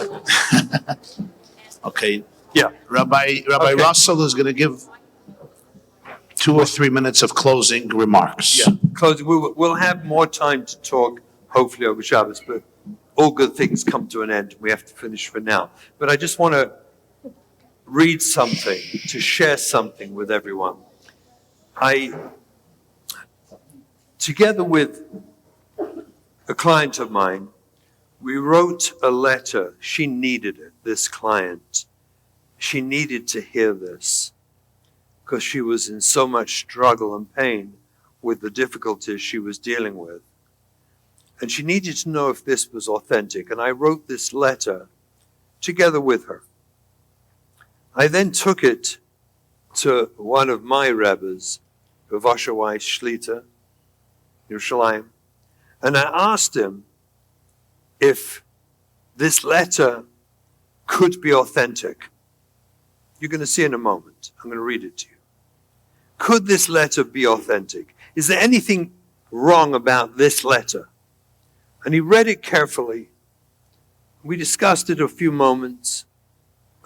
Okay, Yeah. Rabbi Okay. Russel is going to give 2 or 3 minutes of closing remarks. Yeah, close. We'll have more time to talk, hopefully over Shabbos, but all good things come to an end. We have to finish for now. But I just want to read something, to share something with everyone. Together with a client of mine, we wrote a letter. She needed it, this client. She needed to hear this because she was in so much struggle and pain with the difficulties she was dealing with. And she needed to know if this was authentic. And I wrote this letter together with her. I then took it to one of my rabbis, Rav Shlita, Yerushalayim, and I asked him if this letter could be authentic. You're going to see in a moment. I'm going to read it to you. Could this letter be authentic? Is there anything wrong about this letter? And he read it carefully. We discussed it a few moments,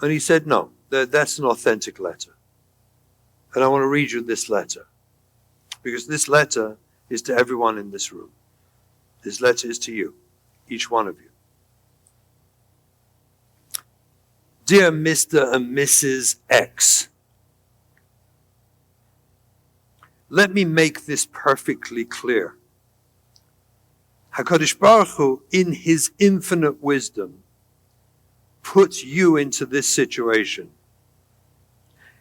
and he said, no, that's an authentic letter. And I want to read you this letter, because this letter is to everyone in this room. This letter is to you, each one of you. Dear Mr. and Mrs. X, let me make this perfectly clear. HaKadosh Baruch Hu, in his infinite wisdom, puts you into this situation.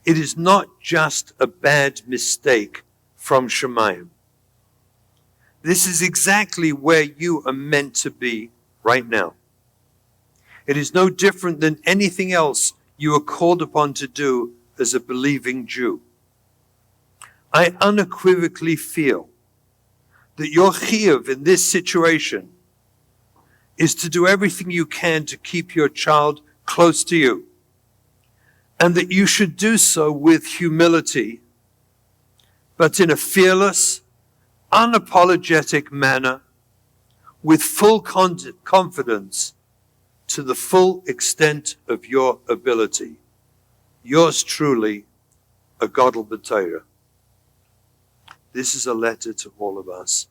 It is not just a bad mistake from Shemayim. This is exactly where you are meant to be right now. It is no different than anything else you are called upon to do as a believing Jew. I unequivocally feel that your chiyuv in this situation is to do everything you can to keep your child close to you, and that you should do so with humility, but in a fearless, unapologetic manner, with full confidence, to the full extent of your ability. Yours truly, a Gadol B'Torah. This is a letter to all of us.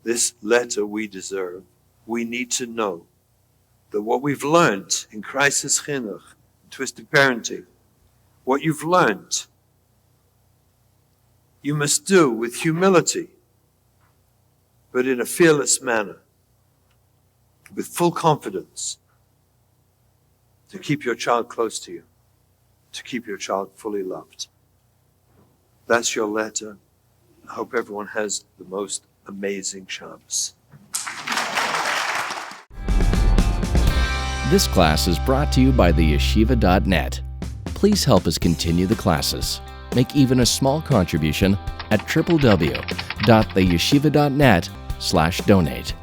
This letter we deserve. We need to know that what we've learned in crisis chinuch, twisted parenting, what you've learned, you must do with humility, but in a fearless manner, with full confidence, to keep your child close to you, to keep your child fully loved. That's your letter. I hope everyone has the most amazing Shabbos. This class is brought to you by theyeshiva.net. Please help us continue the classes. Make even a small contribution at www.theyeshiva.net/donate.